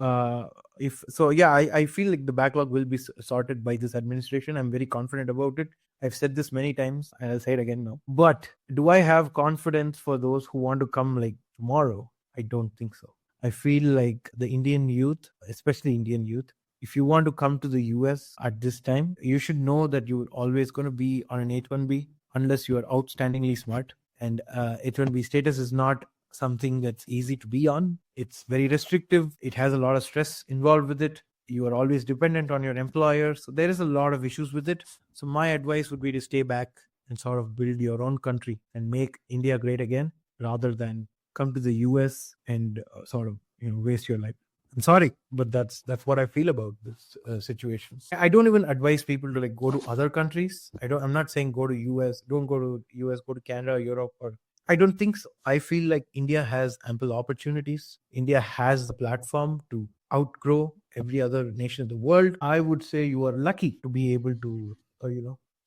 I feel like the backlog will be sorted by this administration. I'm very confident about it. I've said this many times and I'll say it again now. But do I have confidence for those who want to come like tomorrow? I don't think so. I feel like the Indian youth, especially Indian youth, if you want to come to the US at this time, you should know that you're always going to be on an H-1B unless you are outstandingly smart. And H-1B status is not something that's easy to be on. It's very restrictive. It has a lot of stress involved with it. You are always dependent on your employer. So there is a lot of issues with it. So my advice would be to stay back and sort of build your own country and make India great again, rather than come to the US and sort of, waste your life. I'm sorry, but that's what I feel about this situation. I don't even advise people to like go to other countries. I'm not saying go to US, don't go to US, go to Canada, Europe, or I don't think so. I feel like India has ample opportunities. India has the platform to outgrow every other nation in the world. I would say you are lucky to be able to,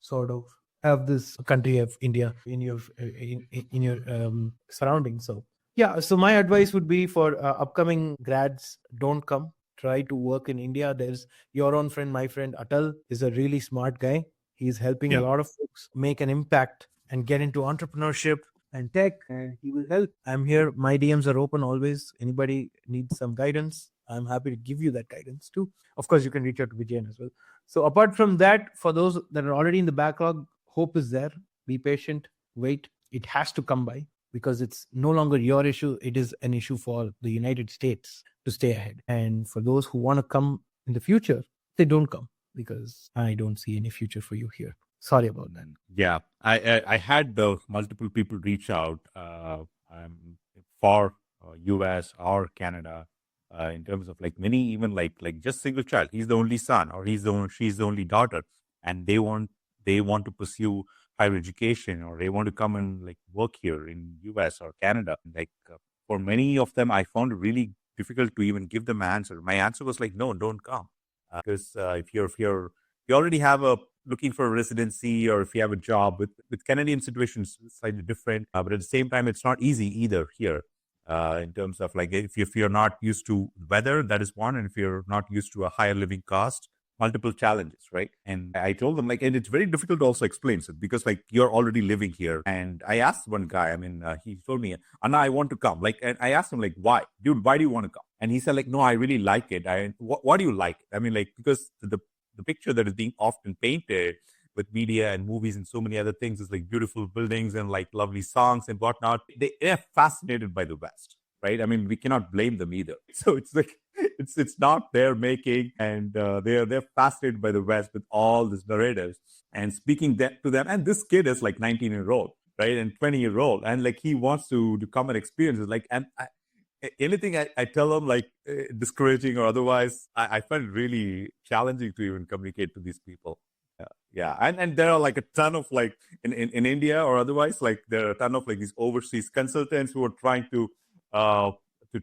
sort of have this country of India in your in your surroundings. So yeah, so my advice would be for upcoming grads, don't come. Try to work in India. There's your own friend, my friend Atal is a really smart guy. He's helping a Yeah. lot of folks make an impact and get into entrepreneurship and tech, and he will help. I'm here. My DMs are open always. Anybody needs some guidance, I'm happy to give you that guidance too. Of course, you can reach out to Vijayan as well. So apart from that, for those that are already in the backlog, hope is there. Be patient, wait. It has to come by, because it's no longer your issue. It is an issue for the United States to stay ahead. And for those who want to come in the future, they don't come, because I don't see any future for you here. Sorry about that. Yeah, I had multiple people reach out for US or Canada in terms of like many, even like just single child. He's the only son, or she's the only daughter, and they want to pursue higher education, or they want to come and like work here in US or Canada. Like for many of them, I found it really difficult to even give them an answer. My answer was like, no, don't come, because if you already have a looking for a residency, or if you have a job with Canadian situations slightly different, but at the same time it's not easy either here, in terms of like if you're not used to weather, that is one, and if you're not used to a higher living cost, multiple challenges, right? And I told them like, and it's very difficult to also explain it, because like you're already living here. And I asked one guy, I mean, he told me, Anna, I want to come, like, and I asked him like, why, dude, why do you want to come? And he said like, no, I really like it. What do you like? I mean, like, because the picture that is being often painted with media and movies and so many other things is like beautiful buildings and like lovely songs and whatnot. They're fascinated by the West, right? I mean, we cannot blame them either. So it's like it's not their making, and they're fascinated by the West with all these narratives and speaking that to them. And this kid is like 19-year-old, right, and 20-year-old, and like he wants to come and experience it. Like, and anything I tell them, like discouraging or otherwise, I find it really challenging to even communicate to these people. Yeah, and there are like a ton of like in India or otherwise, like there are a ton of like these overseas consultants who are trying to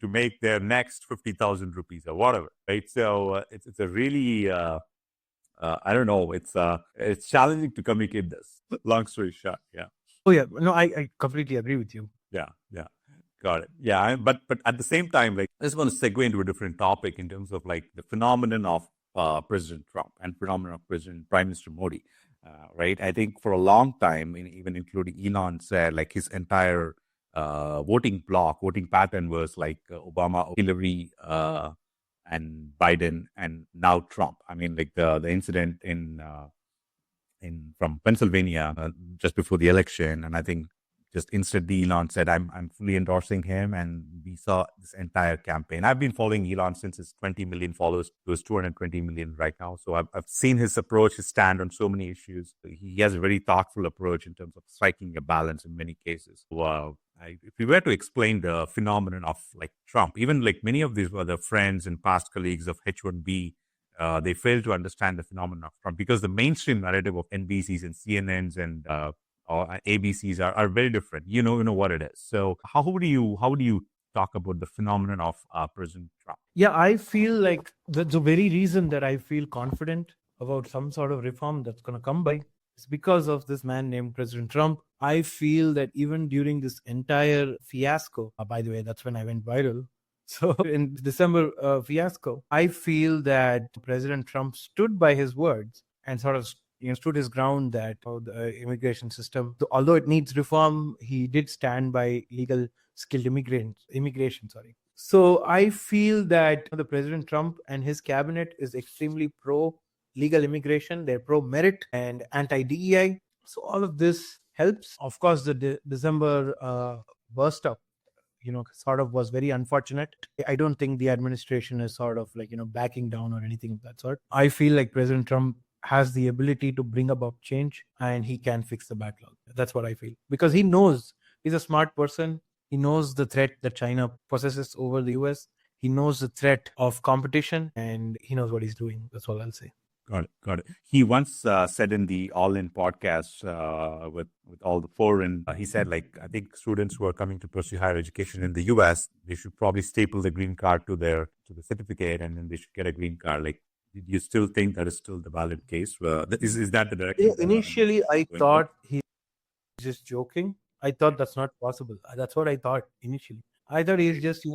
make their next 50,000 rupees or whatever, right? So it's a really I don't know, it's challenging to communicate this. Long story short, yeah. Oh yeah, no, I completely agree with you. Yeah, yeah. Got it. Yeah, but at the same time, like I just want to segue into a different topic in terms of like the phenomenon of President Trump and phenomenon of Prime Minister Modi. Right. I think for a long time, even including Elon said, like his entire voting pattern was like Obama, Hillary, and Biden, and now Trump. I mean, like the incident in from Pennsylvania just before the election, and I think just instantly Elon said, I'm fully endorsing him, and we saw this entire campaign. I've been following Elon since his 20 million followers to his 220 million right now. So I've seen his approach, his stand on so many issues. He has a very thoughtful approach in terms of striking a balance in many cases. So, if we were to explain the phenomenon of like Trump, even like many of these other friends and past colleagues of H1B, they fail to understand the phenomenon of Trump, because the mainstream narrative of NBCs and CNNs and or ABCs are very different. You know what it is. So how do you talk about the phenomenon of President Trump? Yeah, I feel like the very reason that I feel confident about some sort of reform that's going to come by is because of this man named President Trump. I feel that even during this entire fiasco, by the way, that's when I went viral. So in December fiasco, I feel that President Trump stood by his words and sort of stood his ground that the immigration system, although it needs reform, he did stand by legal skilled immigration. Sorry. So I feel that the President Trump and his cabinet is extremely pro legal immigration. They're pro merit and anti DEI. So all of this helps. Of course, the December burst up, sort of was very unfortunate. I don't think the administration is sort of like, backing down or anything of that sort. I feel like President Trump has the ability to bring about change, and he can fix the backlog. That's what I feel, because he knows, he's a smart person. He knows the threat that China possesses over the US. He knows the threat of competition, and he knows what he's doing. That's all I'll say. Got it. He once said in the All In podcast with all the foreign, he said, like, I think students who are coming to pursue higher education in the US, they should probably staple the green card to the certificate, and then they should get a green card. Like, Did you still think that is still the valid case? Is that the direction? Initially, I going with? thought he was just joking. I thought that's not possible. That's what I thought initially. I thought he's just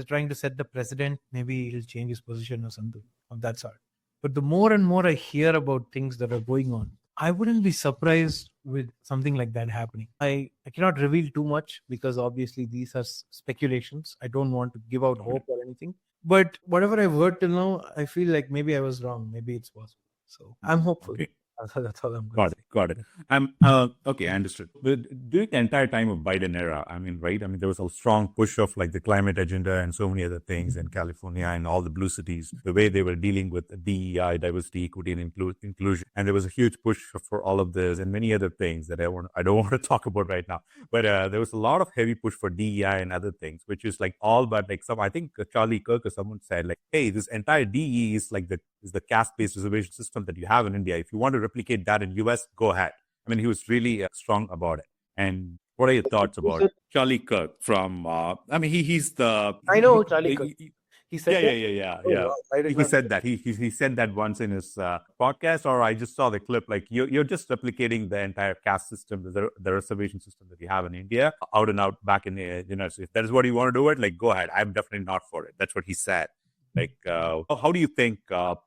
trying to set the precedent. Maybe he'll change his position or something of that sort. But the more and more I hear about things that are going on, I wouldn't be surprised with something like that happening. I cannot reveal too much because obviously these are speculations. I don't want to give out hope or anything. But whatever I've heard till now, I feel like maybe I was wrong. Maybe it's possible. So I'm hopeful. Okay. That's all I'm going Got to it. say. Got it. Okay, I understood. But during the entire time of Biden era, I mean, right? I mean, there was a strong push of like the climate agenda and so many other things in California and all the blue cities, the way they were dealing with DEI, diversity, equity, and inclusion. And there was a huge push for all of this and many other things that I don't want to talk about right now. But there was a lot of heavy push for DEI and other things, which is like all but like I think Charlie Kirk or someone said like, hey, this entire DE is like the caste-based reservation system that you have in India. If you want to replicate that in US, go ahead. I mean, he was really strong about it. And what are your thoughts about Charlie Kirk from? I mean, he's the. I know Charlie Kirk. He said that? Yeah. Wow, I did He not said know. that. He said that once in his podcast, or I just saw the clip. Like you're just replicating the entire caste system, the reservation system that you have in India, out and out back in the so if that is what you want to do it, like go ahead. I'm definitely not for it. That's what he said. Like, how do you think? How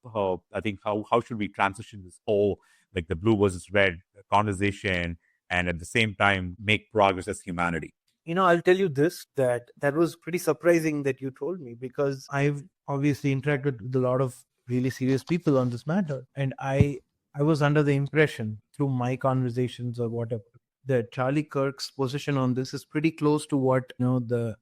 should we transition this whole like the blue versus red conversation, and at the same time make progress as humanity? I'll tell you this, that was pretty surprising that you told me, because I've obviously interacted with a lot of really serious people on this matter, and I was under the impression through my conversations or whatever that Charlie Kirk's position on this is pretty close to what the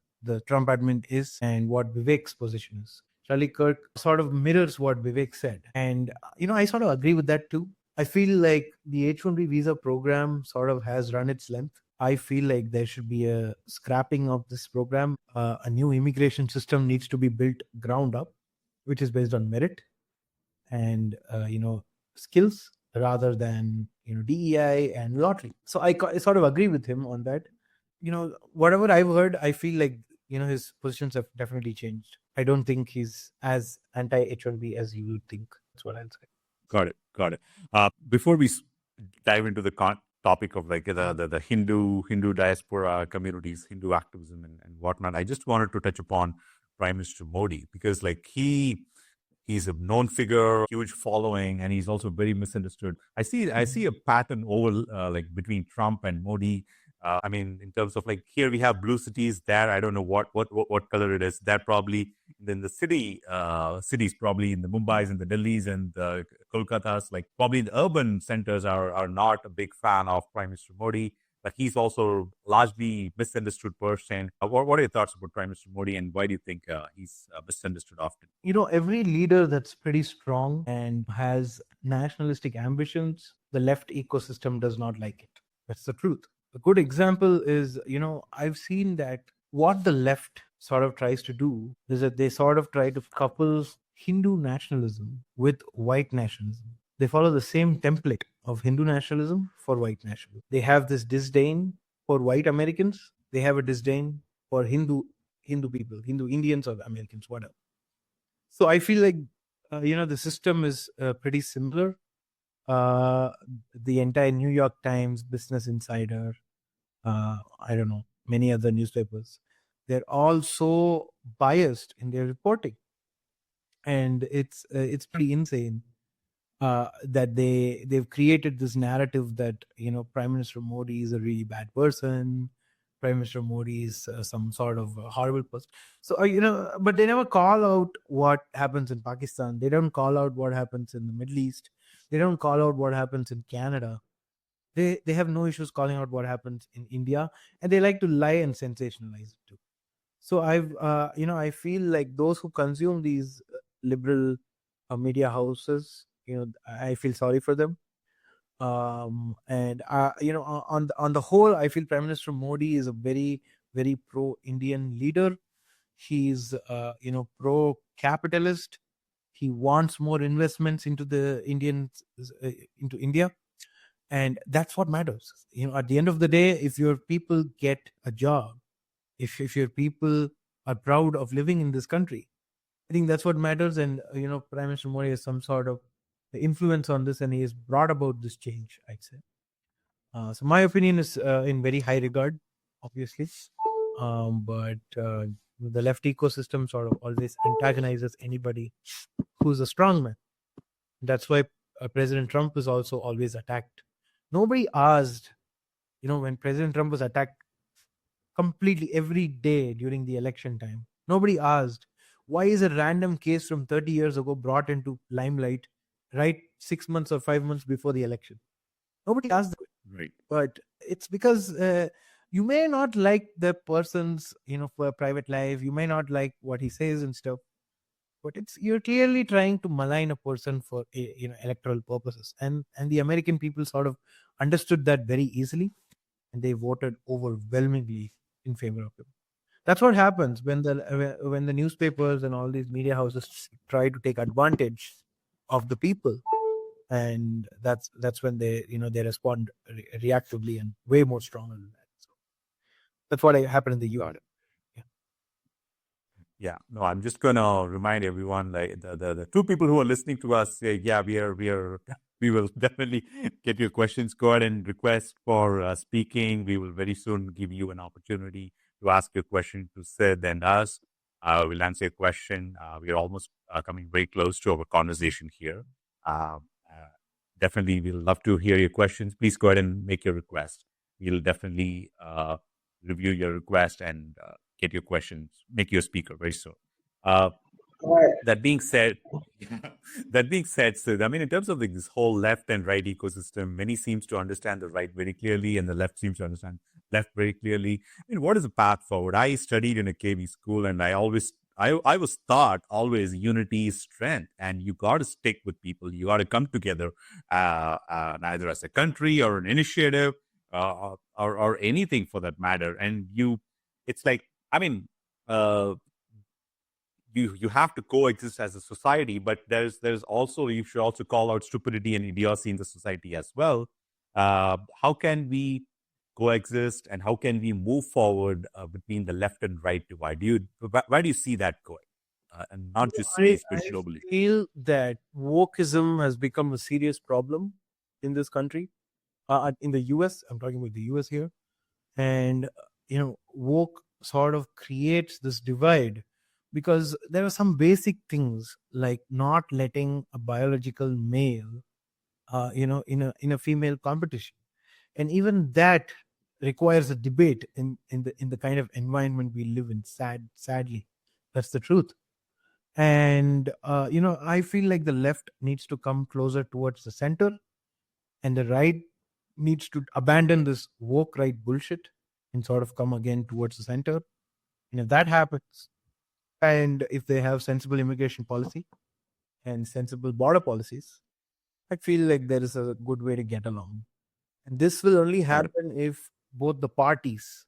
Trump admin is and what Vivek's position is. Charlie Kirk sort of mirrors what Vivek said, and I sort of agree with that too. I feel like the H-1B visa program sort of has run its length. I feel like there should be a scrapping of this program. A new immigration system needs to be built ground up, which is based on merit and skills rather than DEI and lottery. So I sort of agree with him on that. Whatever I've heard, I feel like his positions have definitely changed. I don't think he's as anti H-1B as you would think. That's what I'll say. Got it. Before we dive into the topic of like the Hindu diaspora communities, Hindu activism and whatnot, I just wanted to touch upon Prime Minister Modi, because like he's a known figure, huge following, and he's also very misunderstood. I see a pattern over like between Trump and Modi. I mean, in terms of like here we have blue cities. There, I don't know what color it is. That probably then the cities probably in the Mumbai's and the Delhi's and the Kolkata's, like probably the urban centers are not a big fan of Prime Minister Modi. But he's also largely misunderstood person. What are your thoughts about Prime Minister Modi, and why do you think he's misunderstood often? Every leader that's pretty strong and has nationalistic ambitions, the left ecosystem does not like it. That's the truth. A good example is, I've seen that what the left sort of tries to do is that they sort of try to couple Hindu nationalism with white nationalism. They follow the same template of Hindu nationalism for white nationalism. They have this disdain for white Americans. They have a disdain for Hindu people, Hindu Indians or Americans, whatever. So I feel like, the system is pretty similar. The entire New York Times, Business Insider, I don't know, many other newspapers, they're all so biased in their reporting, and it's pretty insane that they've created this narrative that Prime Minister Modi is a really bad person. Prime Minister Modi is some sort of horrible person. So but they never call out what happens in Pakistan. They don't call out what happens in the Middle East. They don't call out what happens in Canada. They have no issues calling out what happens in India, and they like to lie and sensationalize it too. So I feel like those who consume these liberal media houses, I feel sorry for them. And on the whole, I feel Prime Minister Modi is a very, very pro-Indian leader. He's pro-capitalist. He wants more investments into into India, and that's what matters. At the end of the day, if your people get a job, if your people are proud of living in this country, I think that's what matters. And Prime Minister Modi has some sort of influence on this, and he has brought about this change, I'd say. So my opinion is in very high regard, obviously. But the left ecosystem sort of always antagonizes anybody who's a strong man. That's why President Trump is also always attacked. Nobody asked, when President Trump was attacked completely every day during the election time, nobody asked, why is a random case from 30 years ago brought into limelight right 6 months or 5 months before the election? Nobody asked that. Right. But it's because you may not like the person's for private life, you may not like what he says and stuff, but you're clearly trying to malign a person for electoral purposes, and the American people sort of understood that very easily, and they voted overwhelmingly in favor of him. That's what happens when the newspapers and all these media houses try to take advantage of the people, and that's when they respond reactively and way more stronger than that. So that's what happened in the Got US. it. Yeah, no, I'm just gonna remind everyone, like the two people who are listening to us, yeah, we will definitely get your questions. Go ahead and request for speaking. We will very soon give you an opportunity to ask your question to Sid and us. We'll answer your question. We are almost coming very close to our conversation here. Uh, uh, Definitely, we'll love to hear your questions. Please go ahead and make your request. We'll definitely review your request and get your questions, make you a speaker very soon. Uh, that being said, Sid, I mean, in terms of this whole left and right ecosystem, many seems to understand the right very clearly, and the left seems to understand left very clearly. I mean, what is the path forward? I studied in a KV school, and I was taught always unity is strength, and you got to stick with people. You got to come together, neither as a country or an initiative, or anything for that matter. And it's like, I mean, uh, you have to coexist as a society, but there's also, you should also call out stupidity and idiocy in the society as well. How can we coexist, and how can we move forward between the left and right divide? Where do you see that going, and not just I, space but I globally? feel that wokeism has become a serious problem in this country. In the US, I'm talking about the US here. And, woke sort of creates this divide because there are some basic things like not letting a biological male, in a female competition. And even that requires a debate in the kind of environment we live in. Sadly, that's the truth. And I feel like the left needs to come closer towards the center, and the right needs to abandon this woke right bullshit and sort of come again towards the center. And if that happens, and if they have sensible immigration policy and sensible border policies, I feel like there is a good way to get along. And this will only Got it. happen if both the parties,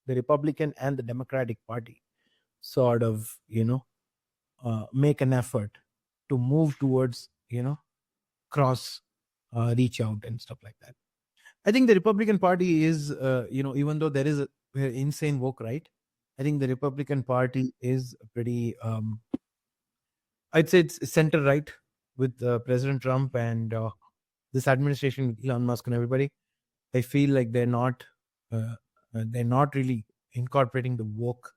the Republican and the Democratic Party, sort of make an effort to move towards cross reach out and stuff like that. I think the Republican Party is even though there is a insane woke right, I think the Republican Party is pretty I'd say it's center right with President Trump and this administration with Elon Musk and everybody. I feel like they're not really incorporating the woke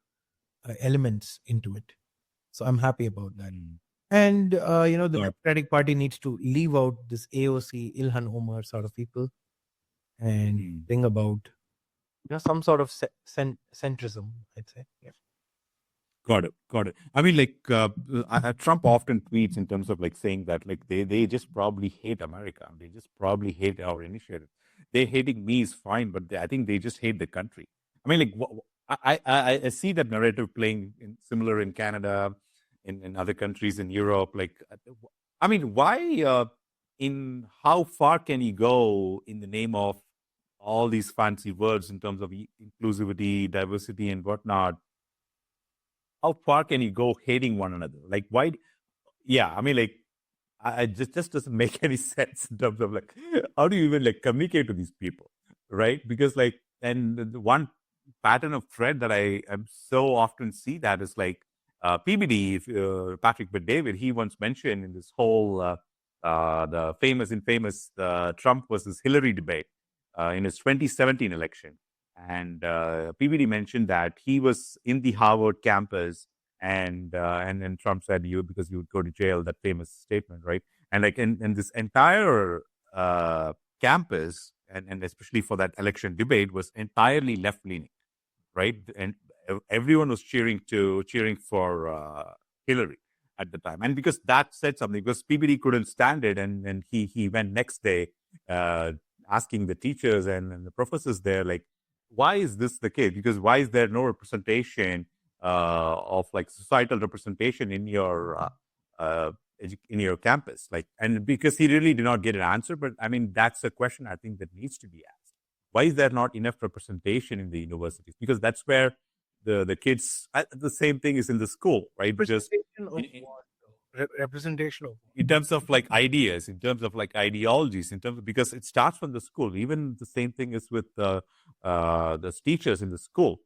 elements into it. So I'm happy about that. Mm. And the Got it. Democratic Party needs to leave out this AOC, Ilhan Omar sort of people, and Mm. bring about some sort of centrism, I'd say. Yeah. Got it. Got it. I mean, like, Trump often tweets in terms of like saying that like they just probably hate America. They just probably hate our initiative. They hating me is fine, but I think they just hate the country. I mean, like, I see that narrative playing similar in Canada, in other countries in Europe. Like, I mean, why? In how far can you go in the name of all these fancy words in terms of inclusivity, diversity, and whatnot? How far can you go hating one another? Like, why? Yeah, I mean, like, I just doesn't make any sense in terms of like, how do you even like communicate to these people, right? Because like, and the one pattern of thread that I am so often see that is like, PBD, Patrick Bet David, he once mentioned in this whole the famous infamous Trump versus Hillary debate in his 2017 election, and PBD mentioned that he was in the Harvard campus, and then Trump said you because you would go to jail. That famous statement, right? And like in this entire campus, and especially for that election debate, was entirely left leaning, right? And everyone was cheering for Hillary at the time, and because that said something, because PBD couldn't stand it, and he went next day asking the teachers and the professors there, like, why is this the case? Because why is there no representation of like societal representation in your in your campus? Like, and because he really did not get an answer, but I mean that's a question I think that needs to be asked. Why is there not enough representation in the universities? Because that's where the kids the same thing is in the school, right? Because Representation of what, though? Representation of what? in terms of like ideas, in terms of like ideologies, in terms of, because it starts from the school. Even the same thing is with the teachers in the school.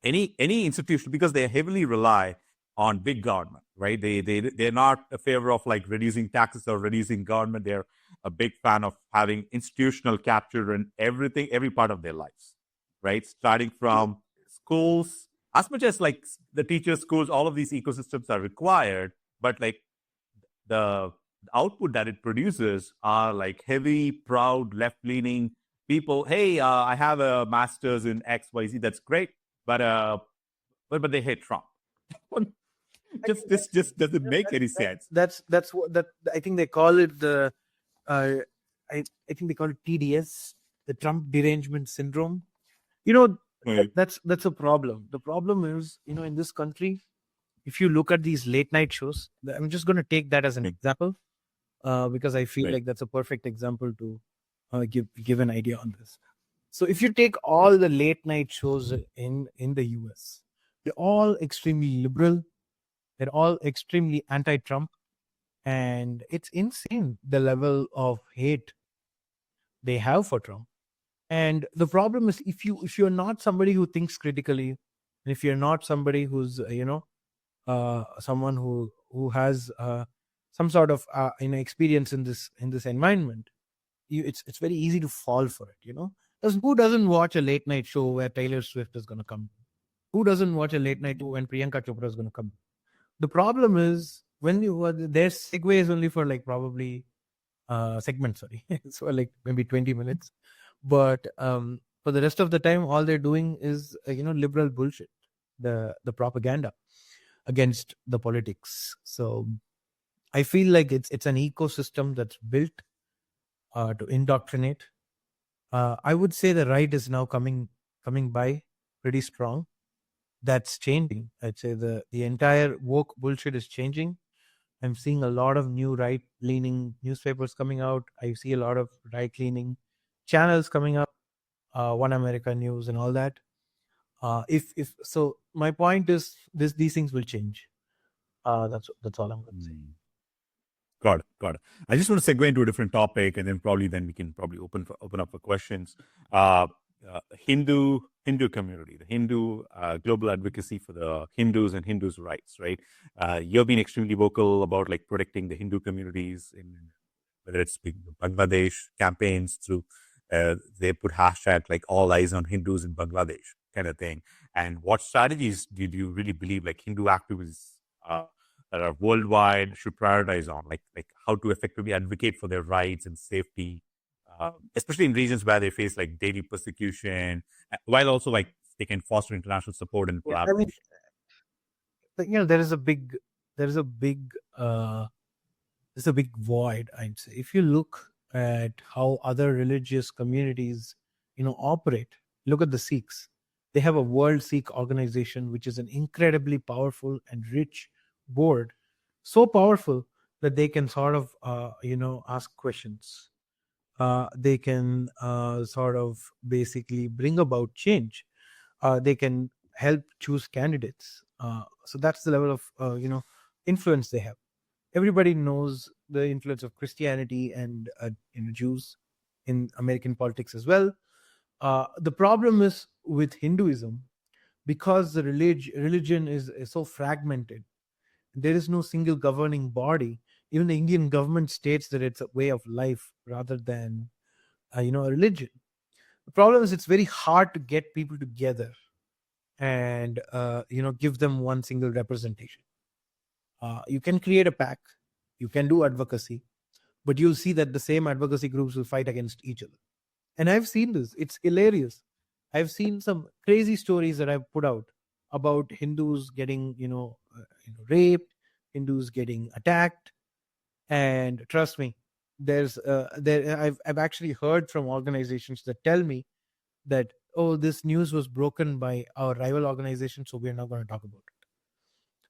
Any institution, because they heavily rely on big government, right? They're not a favor of like reducing taxes or reducing government. They're a big fan of having institutional capture in everything, every part of their lives, right? Starting from schools, as much as like the teachers, schools, all of these ecosystems are required, but like the output that it produces are like heavy, proud, left-leaning people. Hey, I have a master's in XYZ. That's great, but they hate Trump. This just doesn't make any sense. That's what that I think they call it the I think they call it TDS, the Trump derangement syndrome. You know, Right. that's a problem. The problem is, in this country, if you look at these late night shows, I'm just going to take that as an example because I feel Right. like that's a perfect example to give an idea on this. So if you take all the late night shows in the US, they're all extremely liberal. They're all extremely anti-Trump, and it's insane the level of hate they have for Trump. And the problem is, if you're not somebody who thinks critically, and if you're not somebody who's someone who has some sort of experience in this environment, it's very easy to fall for it. Because who doesn't watch a late night show where Taylor Swift is going to come? Who doesn't watch a late night show when Priyanka Chopra is going to come? The problem is when there's segues only for like probably segments, sorry, so like maybe 20 minutes, but for the rest of the time, all they're doing is liberal bullshit, the propaganda against the politics. So I feel like it's an ecosystem that's built to indoctrinate. I would say the right is now coming by pretty strong. That's changing. I'd say the entire woke bullshit is changing. I'm seeing a lot of new right-leaning newspapers coming out. I see a lot of right-leaning channels coming up, One America News and all that. If so, my point is these things will change. That's all I'm going to say. Got it. I just want to segue into a different topic, and then we can open up for questions. Hindu community, the Hindu global advocacy for the Hindus and Hindus' rights, right? You've been extremely vocal about like protecting the Hindu communities in whether it's Bangladesh campaigns through they put hashtag like all eyes on Hindus in Bangladesh kind of thing. And what strategies did you really believe like Hindu activists that are worldwide should prioritize on, like how to effectively advocate for their rights and safety, especially in regions where they face like daily persecution, while also like they can foster international support and collaboration. I mean, there is a big void, I'd say. If you look at how other religious communities, operate, look at the Sikhs. They have a World Sikh organization, which is an incredibly powerful and rich board, so powerful that they can sort of ask questions. They can sort of basically bring about change. They can help choose candidates. So that's the level of influence they have. Everybody knows the influence of Christianity and Jews in American politics as well. The problem is with Hinduism. because the religion is so fragmented. There is no single governing body. Even the Indian government states that it's a way of life rather than a religion. The problem is it's very hard to get people together and give them one single representation. You can create a pack, you can do advocacy, but you'll see that the same advocacy groups will fight against each other. And I've seen this. It's hilarious. I've seen some crazy stories that I've put out about Hindus getting raped, Hindus getting attacked. And trust me, I've actually heard from organizations that tell me that, oh, this news was broken by our rival organization, so we're not going to talk about it.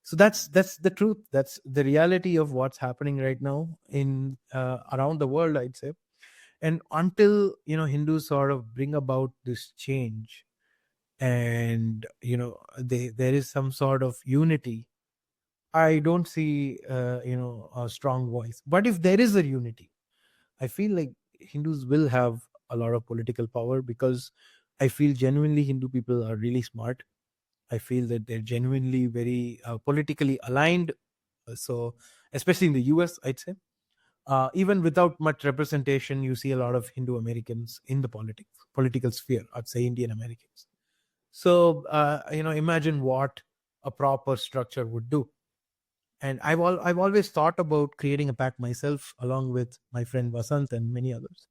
So that's the truth. That's the reality of what's happening right now in around the world, I'd say. And until Hindus sort of bring about this change, and there is some sort of unity, I don't see a strong voice. But if there is a unity, I feel like Hindus will have a lot of political power, because I feel genuinely Hindu people are really smart. I feel that they're genuinely very politically aligned. So, especially in the US, I'd say, even without much representation, you see a lot of Hindu Americans in the political sphere. I'd say Indian Americans. So, imagine what a proper structure would do. And I've always thought about creating a pack myself, along with my friend Vasant and many others.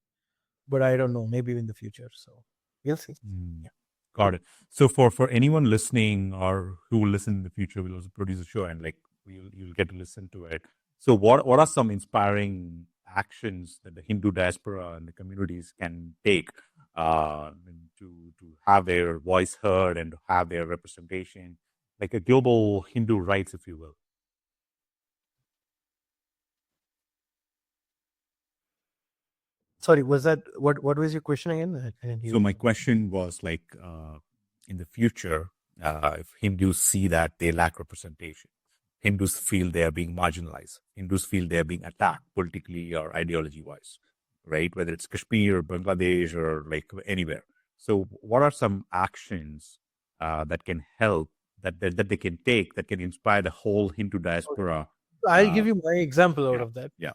But I don't know, maybe in the future. So we'll see. Yeah. Got it. So for anyone listening or who will listen in the future, we'll also produce a show and like you'll get to listen to it. So what are some inspiring actions that the Hindu diaspora and the communities can take to have their voice heard and to have their representation, like a global Hindu rights, if you will? Sorry, was that what was your question again? I didn't hear So you. my question was like, in the future, if Hindus see that they lack representation, Hindus feel they are being marginalized, Hindus feel they are being attacked politically or ideology wise, right? Whether it's Kashmir or Bangladesh or like anywhere. So what are some actions that can help that they can take that can inspire the whole Hindu diaspora? I'll give you my example out Yeah, of that. yeah,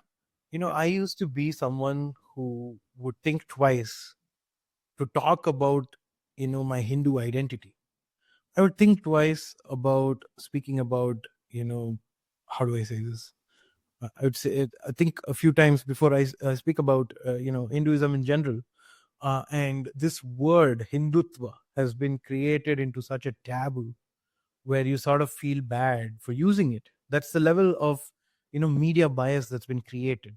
I used to be someone who would think twice to talk about, my Hindu identity. I would think twice about speaking about, how do I say this? I would say, I think a few times before I speak about, Hinduism in general. And this word Hindutva has been created into such a taboo where you sort of feel bad for using it. That's the level of, media bias that's been created.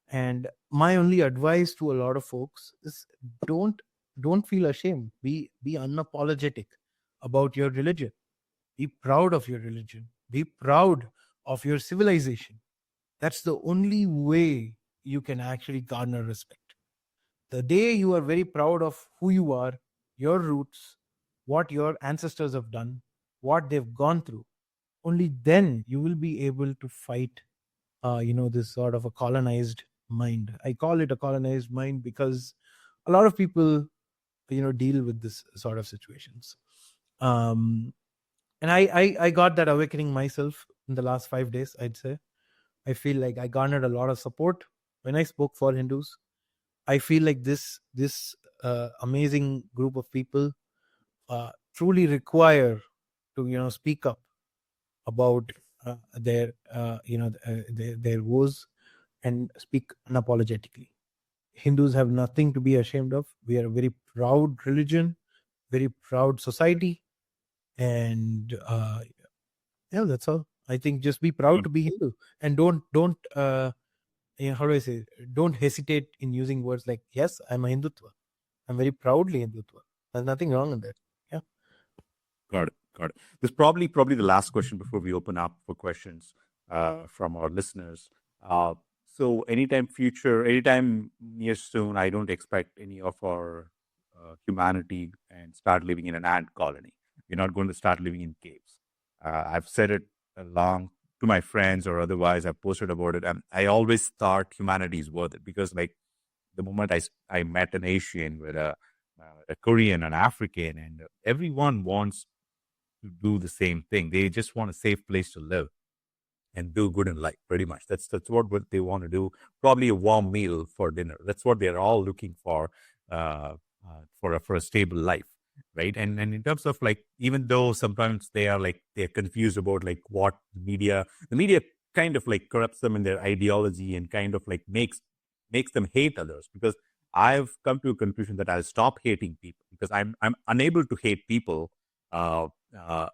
And my only advice to a lot of folks is, don't don't feel ashamed. Be unapologetic about your religion. Be proud of your religion. Be proud of your civilization. That's the only way you can actually garner respect. The day you are very proud of who you are, your roots, what your ancestors have done, what they've gone through, only then you will be able to fight this sort of a colonized mind. I call it a colonized mind because a lot of people deal with this sort of situations. um and I got that awakening myself in the last 5 days, I'd say. I feel like I garnered a lot of support when I spoke for Hindus. I feel like this amazing group of people truly require to speak up about their woes, and speak unapologetically. Hindus have nothing to be ashamed of. We are a very proud religion, very proud society, and yeah, that's all. I think just be proud to be Hindu, and don't how do I say? Don't hesitate in using words like, yes, I'm a Hindutva. I'm very proudly Hindutva. There's nothing wrong in that. Yeah. got it, got it. This probably the last question before we open up for questions from our listeners. So anytime near soon, I don't expect any of our humanity and start living in an ant colony. We're not going to start living in caves. I've said it along to my friends or otherwise. I've posted about it, and I always thought humanity is worth it because, like, the moment I met an Asian with a Korean, an African, and everyone wants to do the same thing. They just want a safe place to live and do good in life. Pretty much, that's what they want to do. Probably a warm meal for dinner. That's what they're all looking uh, for a stable life, right? And in terms of like, even though sometimes they're confused about like what the media kind of like corrupts them in their ideology and kind of like makes them hate others, because I've come to a conclusion that I'll stop hating people because I'm unable to hate people uh, uh,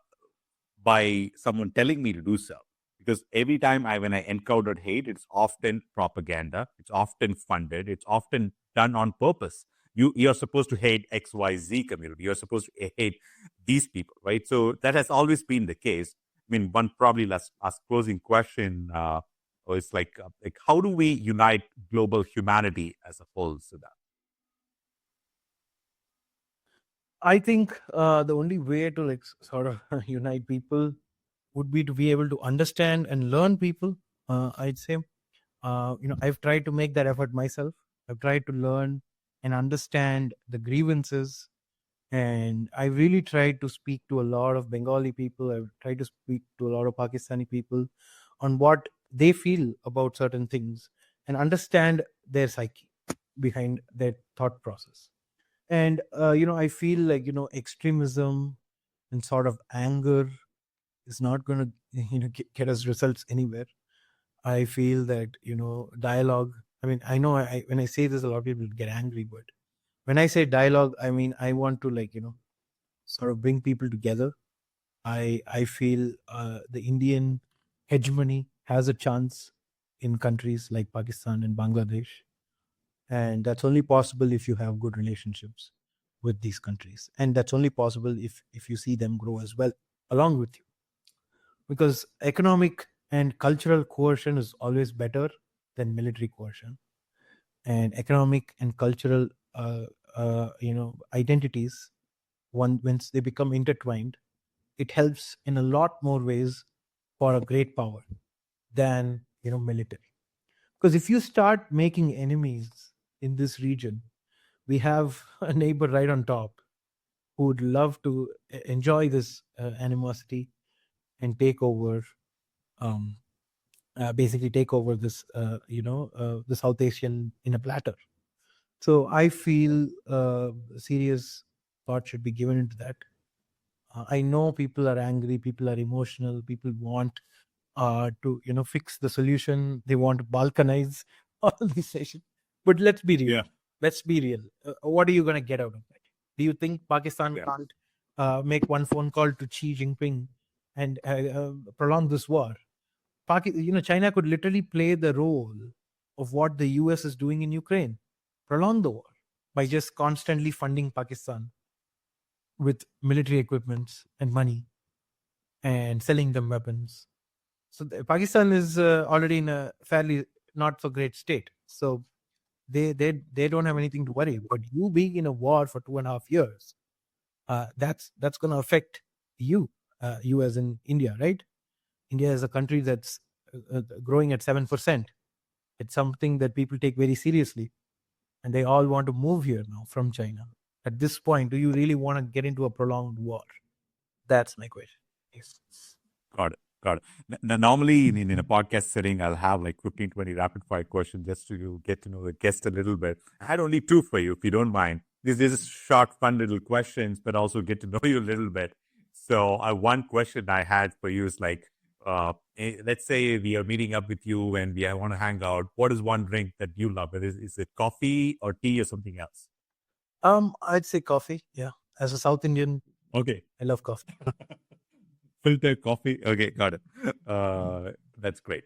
by someone telling me to do so. Because every time when I encountered hate, it's often propaganda, it's often funded, it's often done on purpose. You're supposed to hate XYZ community. You're supposed to hate these people, right? So that has always been the case. I mean, one probably last ask closing question is like how do we unite global humanity as a whole, Siddharth? I think the only way to like sort of unite people would be to be able to understand and learn people. I'd say, I've tried to make that effort myself. I've tried to learn and understand the grievances, and I really tried to speak to a lot of Bengali people. I've tried to speak to a lot of Pakistani people on what they feel about certain things and understand their psyche behind their thought process. And I feel like extremism and sort of anger is not going to get us results anywhere. I feel that dialogue, I mean, I know when I say this, a lot of people get angry, but when I say dialogue, I mean, I want to like sort of bring people together. I feel the Indian hegemony has a chance in countries like Pakistan and Bangladesh, and that's only possible if you have good relationships with these countries, and that's only possible if you see them grow as well along with you, because economic and cultural coercion is always better than military coercion. And economic and cultural identities, once they become intertwined, it helps in a lot more ways for a great power than military. Because if you start making enemies in this region, we have a neighbor right on top who would love to enjoy this animosity and take over, um, basically take over this the South Asian in a platter. So I feel serious thought should be given into that. I know people are angry, people are emotional, people want to fix the solution. They want to balkanize all these sessions. But let's be real. Yeah. Let's be real. What are you going to get out of that? Do you think Pakistan Yeah. can't make one phone call to Xi Jinping and prolong this war? China could literally play the role of what the US is doing in Ukraine, prolong the war by just constantly funding Pakistan with military equipments and money and selling them weapons. So Pakistan is already in a fairly not so great state. So they don't have anything to worry. But you being in a war for 2.5 years, that's going to affect you, you as in India, right? India is a country that's growing at 7%. It's something that people take very seriously, and they all want to move here now from China. At this point, do you really want to get into a prolonged war? That's my question. Yes. Got it. Got it. Normally, in a podcast setting, I'll have like 15, 20 rapid fire questions just to get to know the guest a little bit. I had only two for you, if you don't mind. These are just short, fun little questions, but also get to know you a little bit. So, one question I had for you is like, let's say we are meeting up with you and we want to hang out. What is one drink that you love? Is it coffee or tea or something else? I'd say coffee. Yeah, as a South Indian, Okay. I love coffee. Filter coffee. Okay, got it. That's great.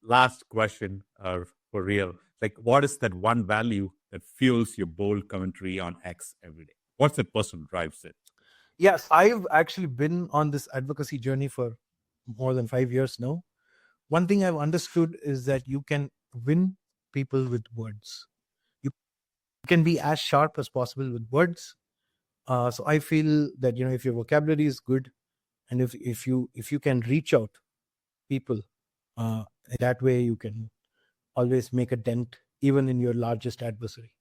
Last question for real. Like, what is that one value that fuels your bold commentary on X every day? What's that person drives it? Yes, I've actually been on this advocacy journey for more than 5 years now. One thing I've understood is that you can win people with words. You can be as sharp as possible with words. So I feel that if your vocabulary is good, and if you can reach out people, that way you can always make a dent even in your largest adversary.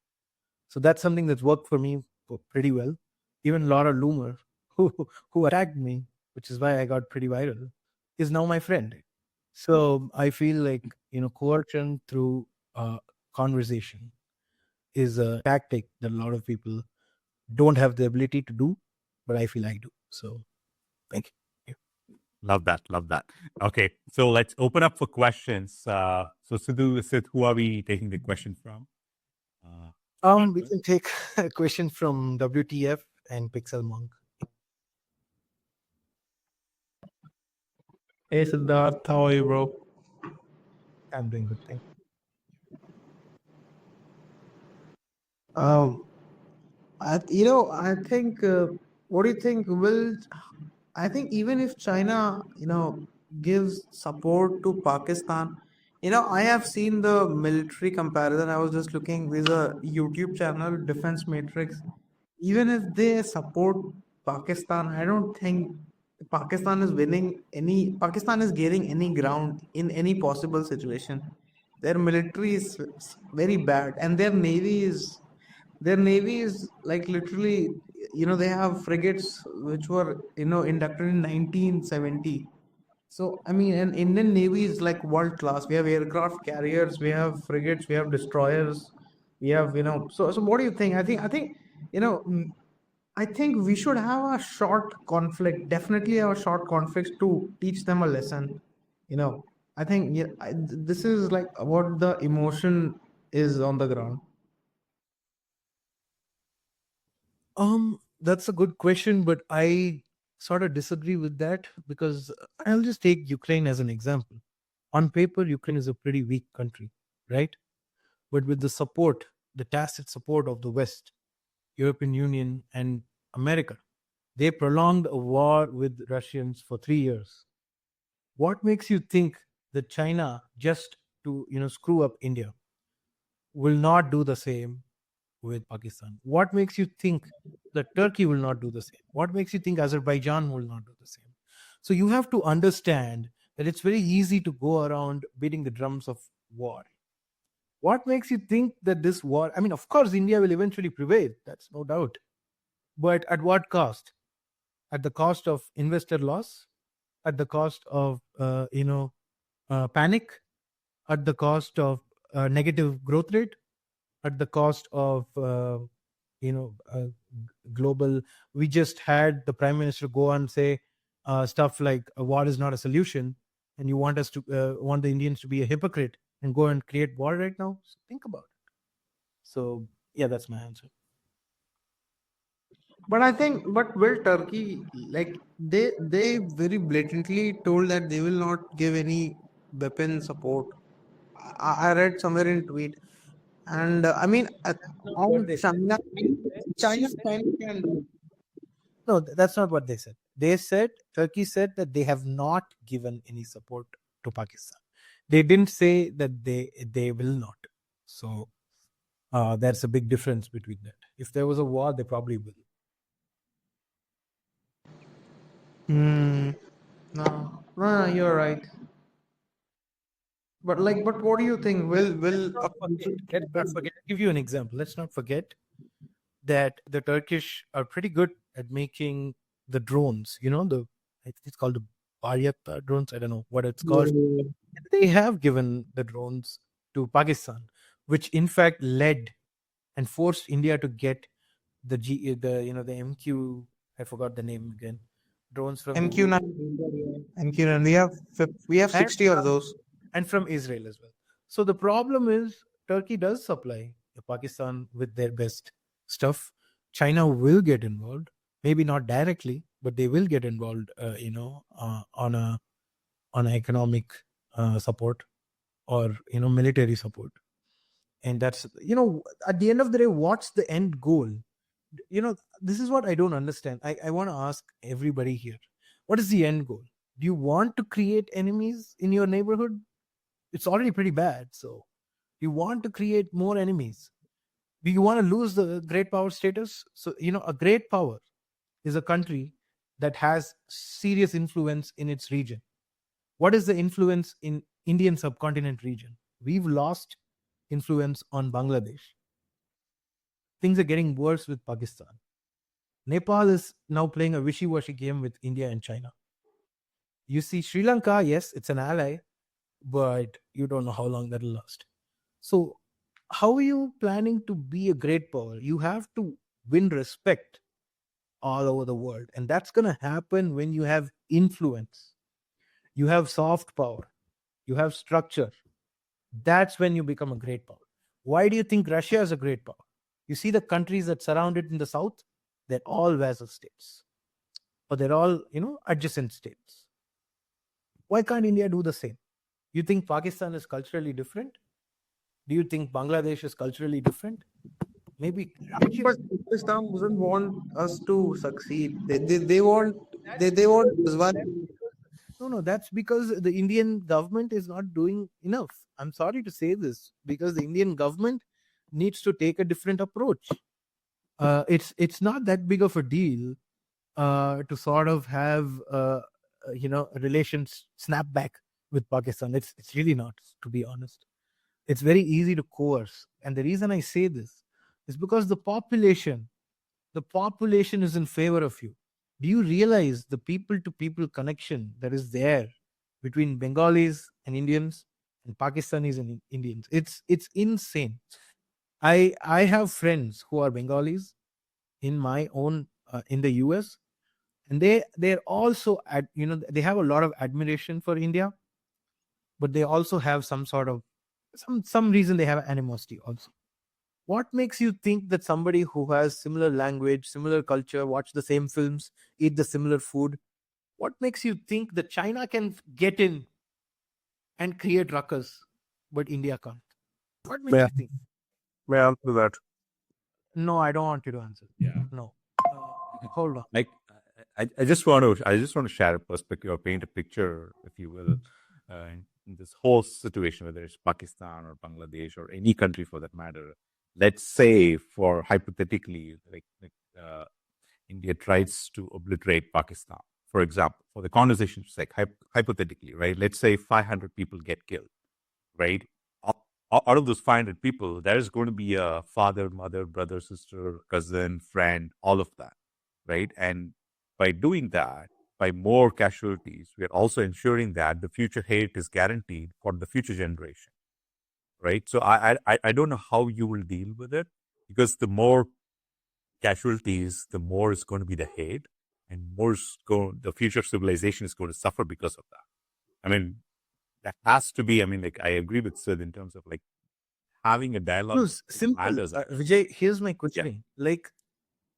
So that's something that's worked for me pretty well. Even Laura Loomer, who attacked me, which is why I got pretty viral, is now my friend. So I feel like, coercion through conversation is a tactic that a lot of people don't have the ability to do, but I feel I do. So thank you. Love that. Love that. Okay. So let's open up for questions. So Sidhu, Sid, who are we taking the question from? We can take a question from WTF and Pixel Monk. Hey Sidharth, how are you, bro? I'm doing good. Thank I think. What do you think? I think even if China, gives support to Pakistan, I have seen the military comparison. I was just looking. There's a YouTube channel, Defense Matrix. Even if they support Pakistan, I don't think Pakistan is winning any. Pakistan is gaining any ground in any possible situation. Their military is very bad, and their navy is like literally, they have frigates which were inducted in 1970. So I mean, an Indian navy is like world class. We have aircraft carriers, we have frigates, we have destroyers, we have so what do you think? I think you know mm, I think we should have a short conflict, definitely have a short conflict to teach them a lesson. I think, yeah, this is like what the emotion is on the ground. That's a good question, but I sort of disagree with that because I'll just take Ukraine as an example. On paper, Ukraine is a pretty weak country, right? But with the support, the tacit support of the West, European Union, and America, they prolonged a war with Russians for 3 years. What makes you think that China, just to screw up India, will not do the same with Pakistan? What makes you think that Turkey will not do the same? What makes you think Azerbaijan will not do the same? So you have to understand that it's very easy to go around beating the drums of war. What makes you think that this war, I mean, of course, India will eventually prevail, that's no doubt. But at what cost? At the cost of investor loss, at the cost of, panic, at the cost of negative growth rate, at the cost of you know uh, global. We just had the prime minister go and say stuff like a war is not a solution, and you want us to want the Indians to be a hypocrite and go and create war right now. So think about it. So yeah, that's my answer. But I think, but will Turkey, like, they very blatantly told that they will not give any weapon support. I read somewhere in tweet, and I mean, What on they said. China kind of can do. No, that's not what they said. They said, Turkey said that they have not given any support to Pakistan. They didn't say that they will not. So there's a big difference between that. If there was a war, they probably will. Hmm. No, you're right. But like, but what do you think? Will a country Let's not forget. I'll give you an example. Let's not forget that the Turkish are pretty good at making the drones. I think it's called the Bayraktar drones. I don't know what it's called. They have given the drones to Pakistan, which in fact led and forced India to get the MQ. I forgot the name again. Drones from MQ9? MQ9. We have and 60 of those. and from Israel as well. So the problem is Turkey does supply Pakistan with their best stuff. China will get involved, maybe not directly, but they will get involved. On a economic support or military support, and that's at the end of the day, what's the end goal? This is what I don't understand. I want to ask everybody here, what is the end goal? Do you want to create enemies in your neighborhood? It's already pretty bad. So you want to create more enemies? Do you want to lose the great power status? So a great power is a country that has serious influence in its region. What is the influence in Indian subcontinent region? We've lost influence on Bangladesh. Things are getting worse with Pakistan. Nepal is now playing a wishy-washy game with India and China. You see, Sri Lanka, yes, it's an ally, but you don't know how long that'll last. So, how are you planning to be a great power? You have to win respect all over the world, and that's going to happen when you have influence, you have soft power, you have structure. That's when you become a great power. Why do you think Russia is a great power? You see the countries that surround it in the south, they're all vassal states, or they're all, adjacent states. Why can't India do the same? You think Pakistan is culturally different? Do you think Bangladesh is culturally different? Maybe Russia. But Pakistan doesn't want us to succeed. They want they want survive. No, that's because the Indian government is not doing enough. I'm sorry to say this, because the Indian government needs to take a different approach. It's not that big of a deal to sort of have relations snap back with Pakistan. It's really not, to be honest. It's very easy to coerce, and the reason I say this is because the population is in favor of you. Do you realize the people to people connection that is there between Bengalis and Indians and Pakistanis and Indians? It's insane. I have friends who are Bengalis in my own in the US, and they're also they have a lot of admiration for India, but they also have some sort of some reason they have animosity also. What makes you think that somebody who has similar language, similar culture, watch the same films, eat the similar food, what makes you think that China can get in and create ruckus, but India can't? What makes May I, you think? may I answer that? No, I don't want you to answer. Yeah. No. Hold on. Like I just want to share a perspective or paint a picture, if you will, in this whole situation, whether it's Pakistan or Bangladesh or any country for that matter. Let's say, for hypothetically, India tries to obliterate Pakistan, for example, for the conversation's sake, hypothetically, right? Let's say 500 people get killed, right? Out of those 500 people, there is going to be a father, mother, brother, sister, cousin, friend, all of that, right? And by doing that, by more casualties, we are also ensuring that the future hate is guaranteed for the future generation, right? So I don't know how you will deal with it, because the more casualties, the more is going to be the hate, and the future civilization is going to suffer because of that. I mean, that has to be. I mean, like, I agree with Sid in terms of like having a dialogue. No, simple. matters. Vijay, here's my questioning. Like,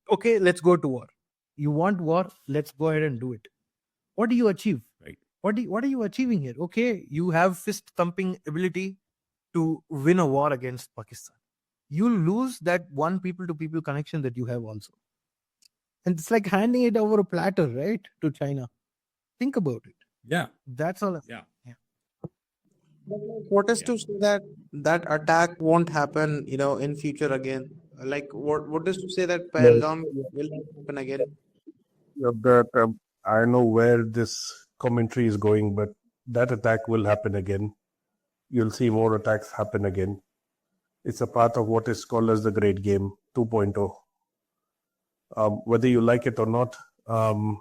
okay, let's go to war. You want war? Let's go ahead and do it. What do you achieve? Right. What are you achieving here? Okay, you have fist thumping ability to win a war against Pakistan. You'll lose that one people to people connection that you have also. And it's like handing it over a platter, right, to China. Think about it. Yeah. That's all. Yeah. What is to say that that attack won't happen, in future again? Like what is to say that Well, Pahalgam will not happen again? I know where this commentary is going, but that attack will happen again. You'll see more attacks happen again. It's a part of what is called as the Great Game 2.0. Whether you like it or not, and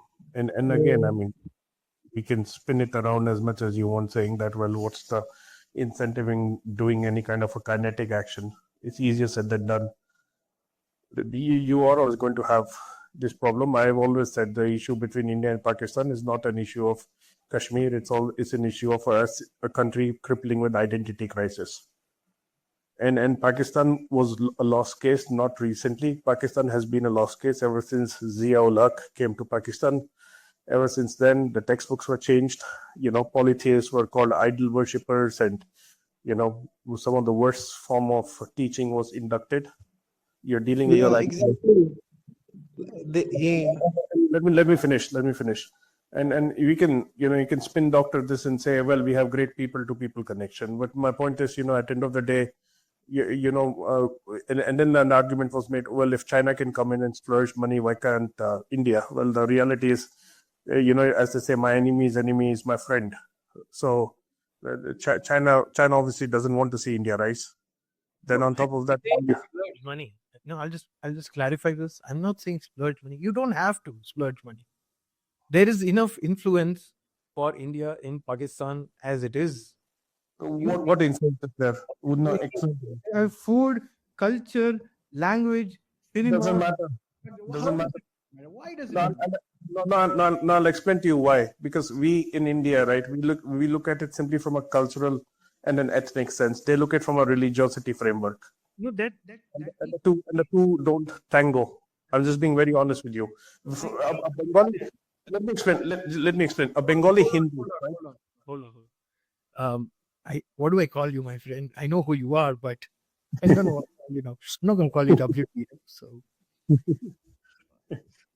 again, I mean, we can spin it around as much as you want, saying that, well, what's the incentive in doing any kind of a kinetic action? It's easier said than done. You are always going to have this problem. I've always said the issue between India and Pakistan is not an issue of Kashmir. It's an issue of a country crippling with identity crisis. And Pakistan was a lost case, not recently. Pakistan has been a lost case ever since Zia-ul Haq came to Pakistan. Ever since then, the textbooks were changed. Polytheists were called idol worshippers, and some of the worst form of teaching was inducted. You're dealing with your Exactly. Yeah. Let me finish. And we can you can spin doctor this and say, well, we have great people to people connection. But my point is, at the end of the day, and then an argument was made, well, if China can come in and splurge money, why can't India? Well, the reality is, as they say, my enemy's enemy is my friend. So China obviously doesn't want to see India rise. Then on top of that, Splurge money. No, I'll just clarify this. I'm not saying splurge money. You don't have to splurge money. There is enough influence for India in Pakistan as it is. What influence is there? Would not Food, culture, language, cinema. doesn't matter. How Doesn't does matter. it matter? Why does it No, matter? no, I'll explain to you why. Because we in India, right, we look at it simply from a cultural and an ethnic sense. They look at it from a religiosity framework. No, And the two don't tango. I'm just being very honest with you. A Bengali, let me explain. Let me explain. A Bengali Hindu, right? hold on. What do I call you, my friend? I know who you are, but I don't know what to call you now. I'm not going to call you WTF. So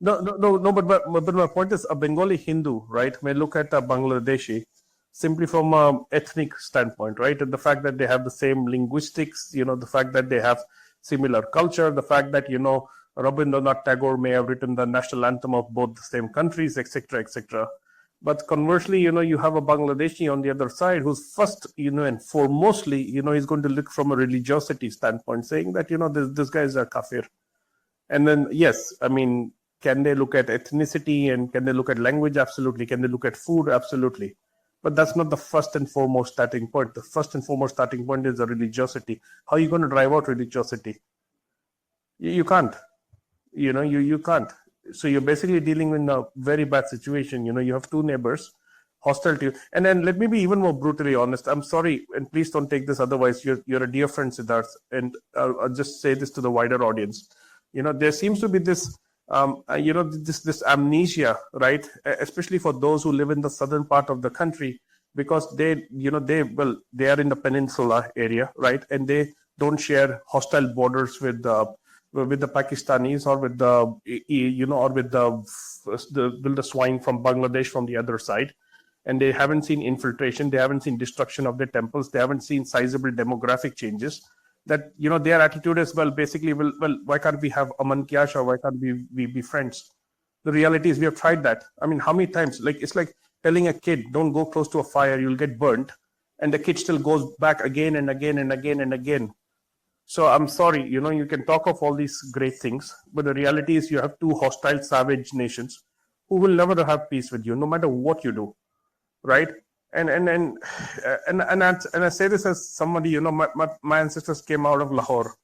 No. But my point is, a Bengali Hindu, right, may look at a Bangladeshi simply from a ethnic standpoint, right? And the fact that they have the same linguistics, the fact that they have similar culture, the fact that Rabindranath Tagore may have written the national anthem of both the same countries, etc., etc. But conversely, you have a Bangladeshi on the other side who's first, and foremostly, he's going to look from a religiosity standpoint, saying that this guy is a kafir. And then, yes, I mean, can they look at ethnicity and can they look at language? Absolutely. Can they look at food? Absolutely. But that's not the first and foremost starting point. The first and foremost starting point is the religiosity. How are you going to drive out religiosity? You can't. You can't. So you're basically dealing in a very bad situation. You have two neighbors hostile to you. And then let me be even more brutally honest. I'm sorry, and please don't take this otherwise. You're a dear friend, Sidharth, and I'll just say this to the wider audience. There seems to be this this amnesia, right? Especially for those who live in the southern part of the country, because they are in the peninsula area, right? And they don't share hostile borders with the Pakistanis or with the swine from Bangladesh from the other side. And they haven't seen infiltration, they haven't seen destruction of their temples, they haven't seen sizable demographic changes. That their attitude is, well, basically, well, why can't we have Aman Kyash, or why can't we be friends? The reality is we have tried that. I mean, how many times? Like, it's like telling a kid, don't go close to a fire, you'll get burnt, and the kid still goes back again and again and again and again. So I'm sorry, you can talk of all these great things, but the reality is you have two hostile, savage nations who will never have peace with you, no matter what you do, right? And I say this as somebody, my ancestors came out of Lahore,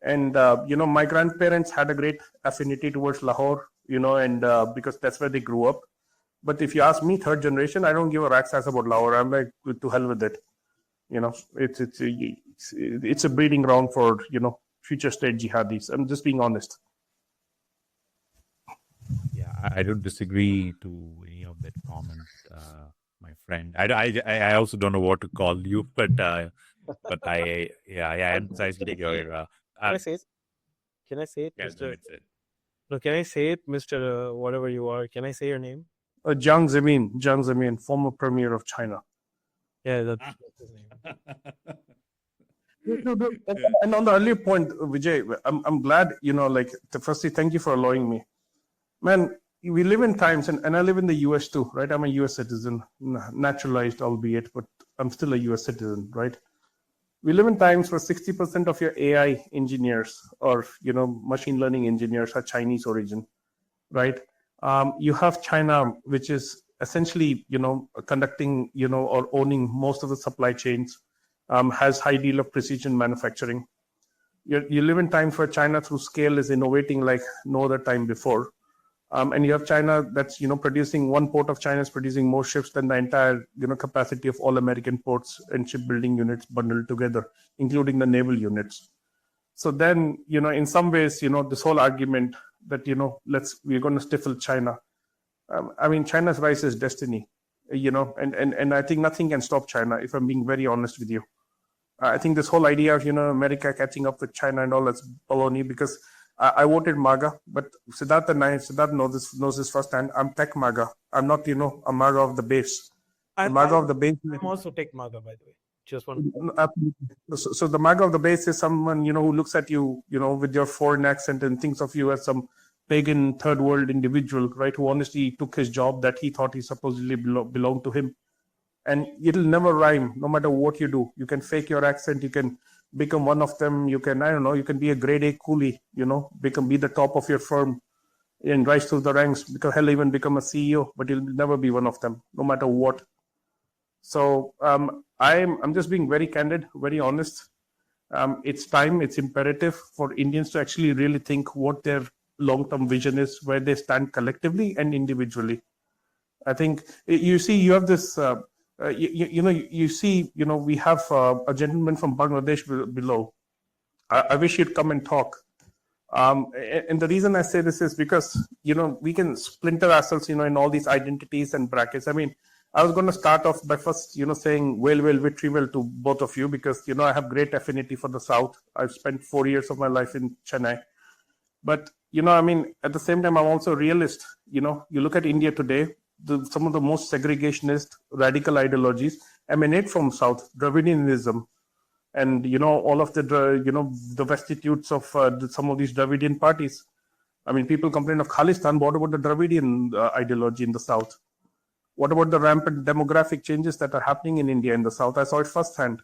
and my grandparents had a great affinity towards Lahore, and because that's where they grew up. But if you ask me, third generation, I don't give a rat's ass about Lahore. I'm like, to hell with it. It's a breeding ground for future state jihadis. I'm just being honest. Yeah, I don't disagree to any of that comment, my friend. I also don't know what to call you, but I emphasize your. Can I say it? Can I say it, Yes, Mr. it's it. No, can I say it, Mr. Whatever you are? Can I say your name? Jiang Zemin, former premier of China. Yeah, that's his name. And on the earlier point, Vijay, I'm glad, firstly, thank you for allowing me. Man, we live in times, and I live in the US too, right? I'm a US citizen, naturalized albeit, but I'm still a US citizen, right? We live in times where 60% of your AI engineers or, machine learning engineers are Chinese origin, right? You have China, which is essentially, conducting, or owning most of the supply chains, has high deal of precision manufacturing. You live in times where China through scale is innovating like no other time before. And you have China that's, producing, one port of China is producing more ships than the entire, capacity of all American ports and shipbuilding units bundled together, including the naval units. So then, in some ways, this whole argument that, we're going to stifle China. China's rise is destiny, and I think nothing can stop China, if I'm being very honest with you. I think this whole idea of, America catching up with China and all, that's baloney, because I voted MAGA, but Sidharth knows this firsthand. I'm tech MAGA. I'm not, a MAGA of the base. The MAGA of the base. I'm also tech MAGA, by the way. Just one. So the MAGA of the base is someone, who looks at you, with your foreign accent and thinks of you as some pagan third world individual, right? Who honestly took his job that he thought he supposedly belonged to him. And it'll never rhyme, no matter what you do. You can fake your accent, you can become one of them, you can, you can be a grade A coolie, be the top of your firm. and rise through the ranks, because he'll even become a CEO, but he'll never be one of them, no matter what. So I'm just being very candid, very honest. It's time, it's imperative for Indians to actually really think what their long-term vision is, where they stand collectively and individually. I think you see, you have this. You see, we have a gentleman from Bangladesh below. I wish he'd come and talk. And the reason I say this is because we can splinter ourselves, in all these identities and brackets. I mean, I was going to start off by first, saying well, victory well to both of you, because I have great affinity for the South. I've spent 4 years of my life in Chennai, but I mean, at the same time, I'm also a realist. You look at India today. Some of the most segregationist radical ideologies emanate from South, Dravidianism, and all of the the vestitutes of some of these Dravidian parties. I mean, people complain of Khalistan. What about the Dravidian ideology in the South? What about the rampant demographic changes that are happening in India in the South? I saw it firsthand.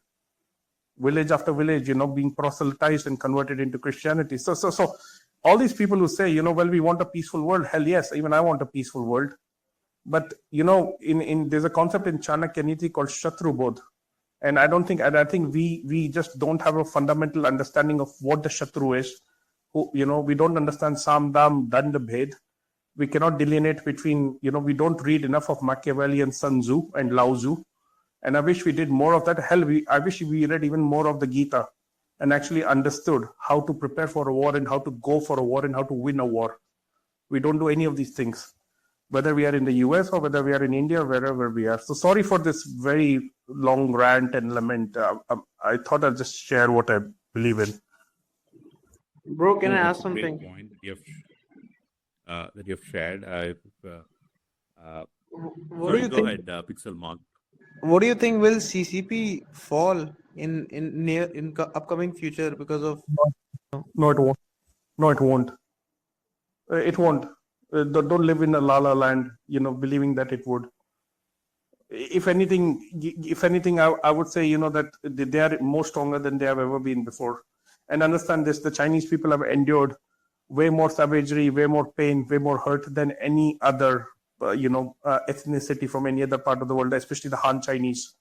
Village after village, being proselytized and converted into Christianity. So all these people who say, well, we want a peaceful world. Hell yes, even I want a peaceful world. But in there's a concept in Chanakya Niti called Shatru Bodh. And I think we just don't have a fundamental understanding of what the Shatru is. We don't understand Sam, Dam, Danda Bhed. We cannot delineate between, we don't read enough of Machiavelli and Sun Tzu and Lao Tzu. And I wish we did more of that. Hell, I wish we read even more of the Gita and actually understood how to prepare for a war and how to go for a war and how to win a war. We don't do any of these things, whether we are in the US or whether we are in India, wherever we are. So sorry for this very long rant and lament. I thought I'd just share what I believe in. Bro, can I No, ask it's a great something? point that you've shared. What do Sorry, you go think? ahead, Pixel Mark. What do you think, will CCP fall in upcoming future because of? No, it won't. No, it won't. It won't. Don't live in a la la land, believing that it would. If anything, I would say, that they are more stronger than they have ever been before. And understand this: the Chinese people have endured way more savagery, way more pain, way more hurt than any other, ethnicity from any other part of the world, especially the Han Chinese.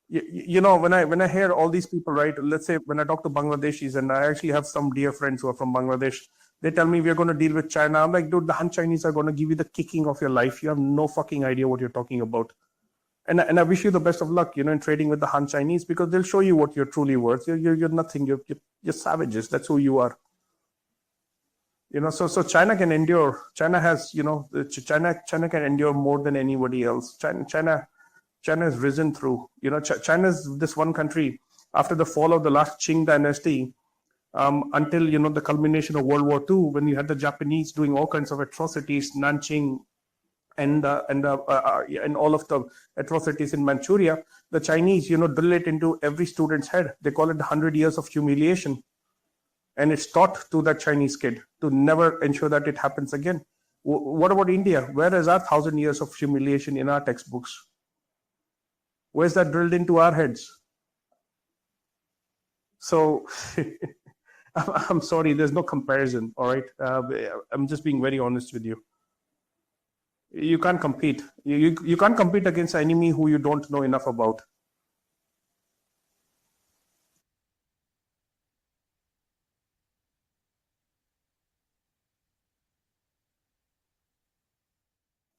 When I hear all these people, right? Let's say when I talk to Bangladeshis, and I actually have some dear friends who are from Bangladesh, they tell me we're going to deal with China. I'm like, dude, the Han Chinese are going to give you the kicking of your life. You have no fucking idea what you're talking about. And I wish you the best of luck, in trading with the Han Chinese, because they'll show you what you're truly worth. You're nothing. You're savages. That's who you are. So China can endure. China has, China can endure more than anybody else. China has risen through. China's this one country after the fall of the last Qing dynasty, until the culmination of World War II, when you had the Japanese doing all kinds of atrocities, Nanjing, and all of the atrocities in Manchuria. The Chinese, drill it into every student's head. They call it the 100 years of humiliation. And it's taught to that Chinese kid to never ensure that it happens again. What about India? Where is our 1,000 years of humiliation in our textbooks? Where's that drilled into our heads? So I'm sorry, there's no comparison, all right? I'm just being very honest with you. You can't compete. You can't compete against an enemy who you don't know enough about.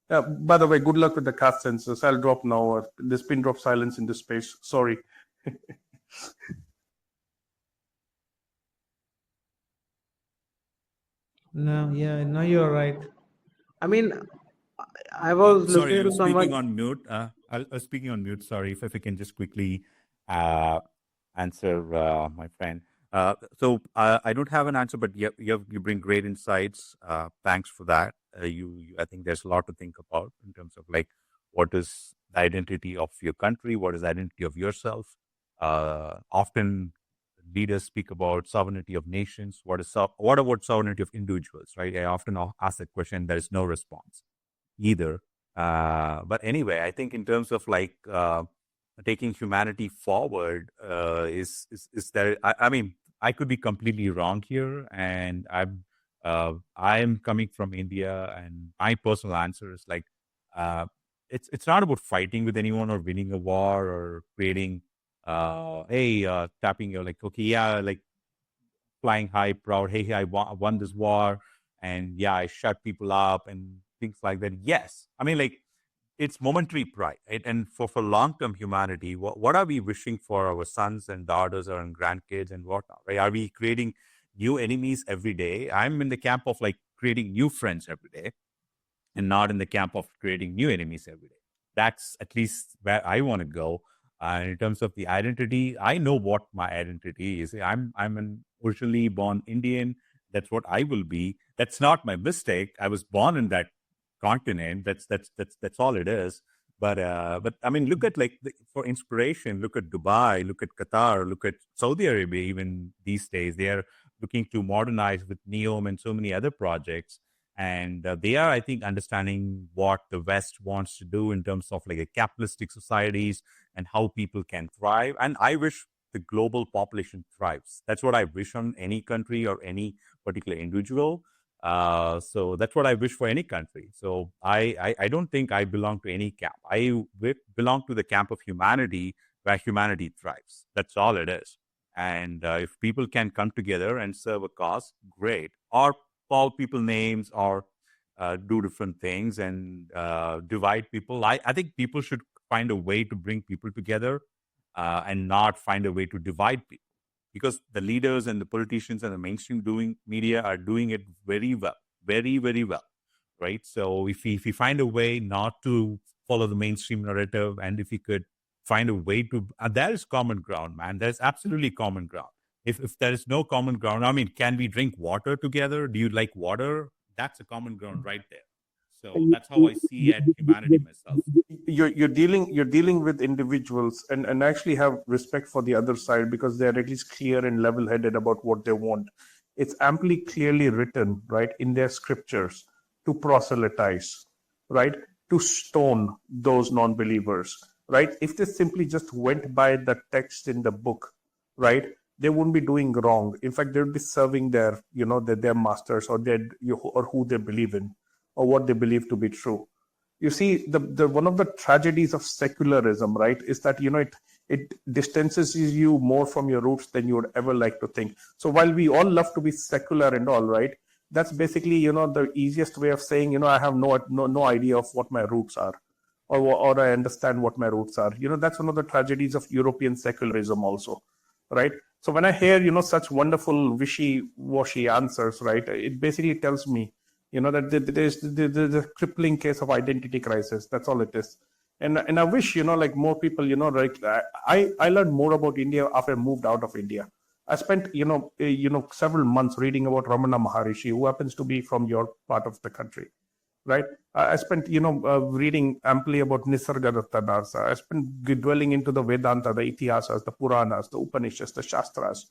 By the way, good luck with the caste census. I'll drop now. There's pin drop silence in this space. Sorry. No, yeah, no, you're right. I mean, I was Sorry, listening I'm to speaking someone. on mute. I was speaking on mute. Sorry, if I can just quickly uh, answer my friend. So I don't have an answer, but you bring great insights. Thanks for that. I think there's a lot to think about in terms of like what is the identity of your country, what is the identity of yourself. Often leaders speak about sovereignty of nations. What about sovereignty of individuals? Right? I often ask that question. There is no response either. But anyway, I think in terms of like taking humanity forward, is there? I mean, I could be completely wrong here, and I'm I am coming from India, and my personal answer is like, uh, it's not about fighting with anyone or winning a war or creating, tapping your like, okay, yeah, like flying high, proud, hey, won this war, and yeah, I shut people up and things like that. Yes, I mean like it's momentary pride, right? And for long term humanity, what are we wishing for our sons and daughters or grandkids and whatnot, right? Are we creating new enemies every day? I'm in the camp of like creating new friends every day and not in the camp of creating new enemies every day. That's at least where I want to go. In terms of the identity, I know what my identity is. I'm an originally born Indian. That's what I will be. That's not my mistake. I was born in that continent. That's all it is. But I mean, look at like for inspiration. Look at Dubai. Look at Qatar. Look at Saudi Arabia. Even these days, they are looking to modernize with Neom and so many other projects, and they are, I think, understanding what the West wants to do in terms of like a capitalistic societies and how people can thrive. And I wish the global population thrives. That's what I wish on any country or any particular individual. So that's what I wish for any country. So I don't think I belong to any camp. Belong to the camp of humanity, where humanity thrives. That's all it is. And if people can come together and serve a cause, great. Or call people names or do different things and divide people. I think people should find a way to bring people together and not find a way to divide people, because the leaders and the politicians and the mainstream doing media are doing it very well, very, very well, right? So if we find a way not to follow the mainstream narrative, and if we could find a way to, there is common ground, man. There's absolutely common ground. If there is no common ground, I mean, can we drink water together? Do you like water? That's a common ground right there. So that's how I see at humanity myself. You're dealing with individuals, and actually have respect for the other side, because they're at least clear and level headed about what they want. It's amply clearly written, right, in their scriptures, to proselytize, right, to stone those non-believers, right. If they simply just went by the text in the book, right, they wouldn't be doing wrong. In fact, they would be serving their, their masters, or or who they believe in, or what they believe to be true. You see, the one of the tragedies of secularism, right, is that it distances you more from your roots than you would ever like to think. So while we all love to be secular and all, right, that's basically the easiest way of saying I have no idea of what my roots are, or I understand what my roots are. That's one of the tragedies of European secularism also, right? So when I hear such wonderful wishy-washy answers, right, it basically tells me that there's a crippling case of identity crisis. That's all it is. And I wish like more people like I learned more about India after I moved out of India. I spent several months reading about Ramana Maharishi, who happens to be from your part of the country, right? I spent reading amply about Nisargadatta. I spent dwelling into the Vedanta, the Itihasas, the Puranas, the Upanishads, the Shastras,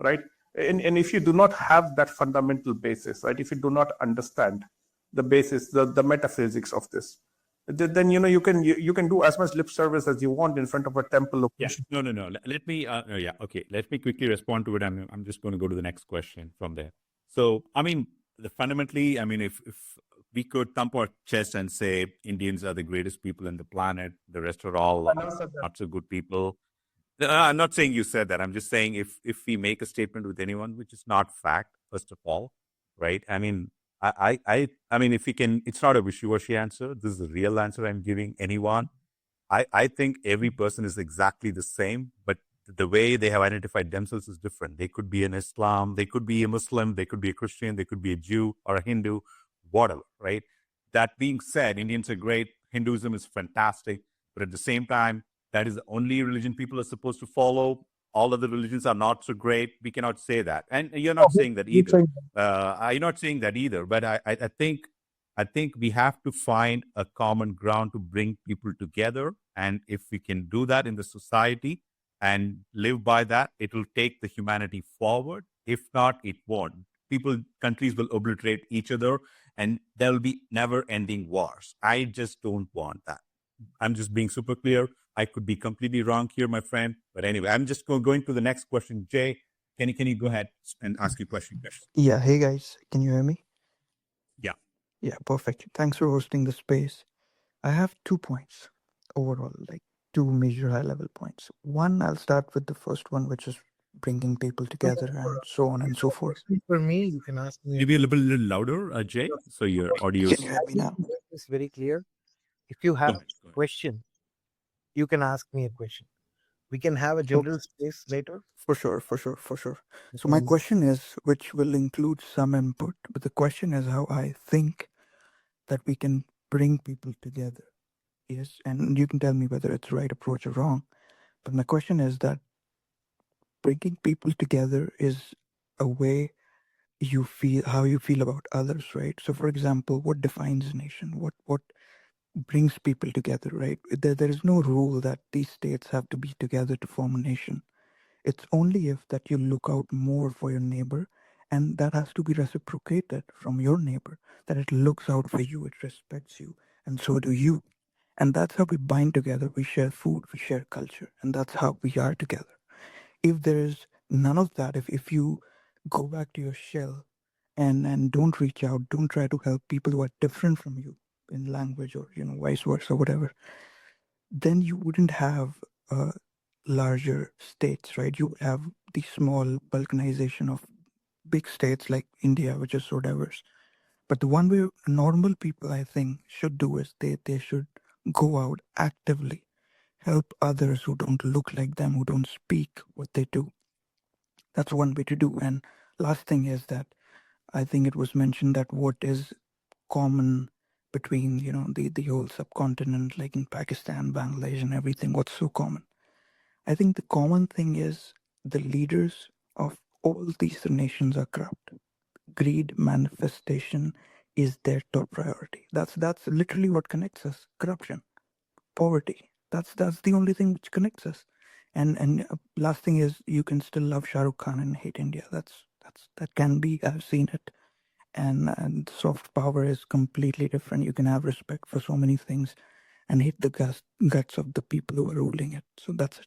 right? And if you do not have that fundamental basis, right, if you do not understand the basis, the metaphysics of this, then you can do as much lip service as you want in front of a temple of Yeah, no. Let me, okay. Let me quickly respond to it. I'm just going to go to the next question from there. So, I mean, fundamentally, I mean, if we could thump our chest and say Indians are the greatest people in the planet, the rest are all not so good people. I'm not saying you said that. I'm just saying if we make a statement with anyone, which is not fact, first of all, right? I mean, I mean, if we can, it's not a wishy-washy answer. This is a real answer I'm giving anyone. I think every person is exactly the same, but the way they have identified themselves is different. They could be an Islam, they could be a Muslim, they could be a Christian, they could be a Jew or a Hindu, whatever, right? That being said, Indians are great. Hinduism is fantastic. But at the same time, that is the only religion people are supposed to follow. All other religions are not so great. We cannot say that. And you're not saying that either. You're not saying that either. But I think we have to find a common ground to bring people together. And if we can do that in the society and live by that, it will take the humanity forward. If not, it won't. Countries will obliterate each other, and there will be never ending wars. I just don't want that. I'm just being super clear. I could be completely wrong here, my friend. But anyway, I'm just going to the next question. Jay, Can you go ahead and ask your question, Krish? Yeah, hey guys, can you hear me? Yeah. Yeah, perfect. Thanks for hosting the space. I have 2 points overall, like two major high level points. One, I'll start with the first one, which is bringing people together and so on and so forth. For me, you can ask me. Maybe a little louder, Jay, so your audio Can is. you hear me now? It's very clear. If you Go have ahead, go a ahead. question, you can ask me a question. We can have a Oh, general space later. for sure, for sure, for sure. So my Um, question is, which will include some input, but the question is how I think that we can bring people together. Yes, and you can tell me whether it's the right approach or wrong. But my question is that bringing people together is a way you feel how you feel about others, right? So for example, what defines a nation? What brings people together, right? There is no rule that these states have to be together to form a nation. It's only if that you look out more for your neighbor, and that has to be reciprocated from your neighbor, that it looks out for you, it respects you, and so do you. And that's how we bind together. We share food, we share culture, and that's how we are together. If there is none of that, if you go back to your shell and don't reach out, don't try to help people who are different from you in language or vice versa, whatever, then you wouldn't have larger states, right? You would have the small balkanization of big states like India, which is so diverse. But the one way normal people, I think, should do is they should go out actively, help others who don't look like them, who don't speak what they do. That's one way to do. And last thing is that I think it was mentioned that what is common between the whole subcontinent, like in Pakistan, Bangladesh, and everything. What's so common? I think the common thing is the leaders of all these nations are corrupt. Greed manifestation is their top priority. That's literally what connects us. Corruption, poverty. That's the only thing which connects us. And last thing is you can still love Shah Rukh Khan and hate India. That can be. I've seen it. And soft power is completely different. You can have respect for so many things and hate the guts of the people who are ruling it. So that's it.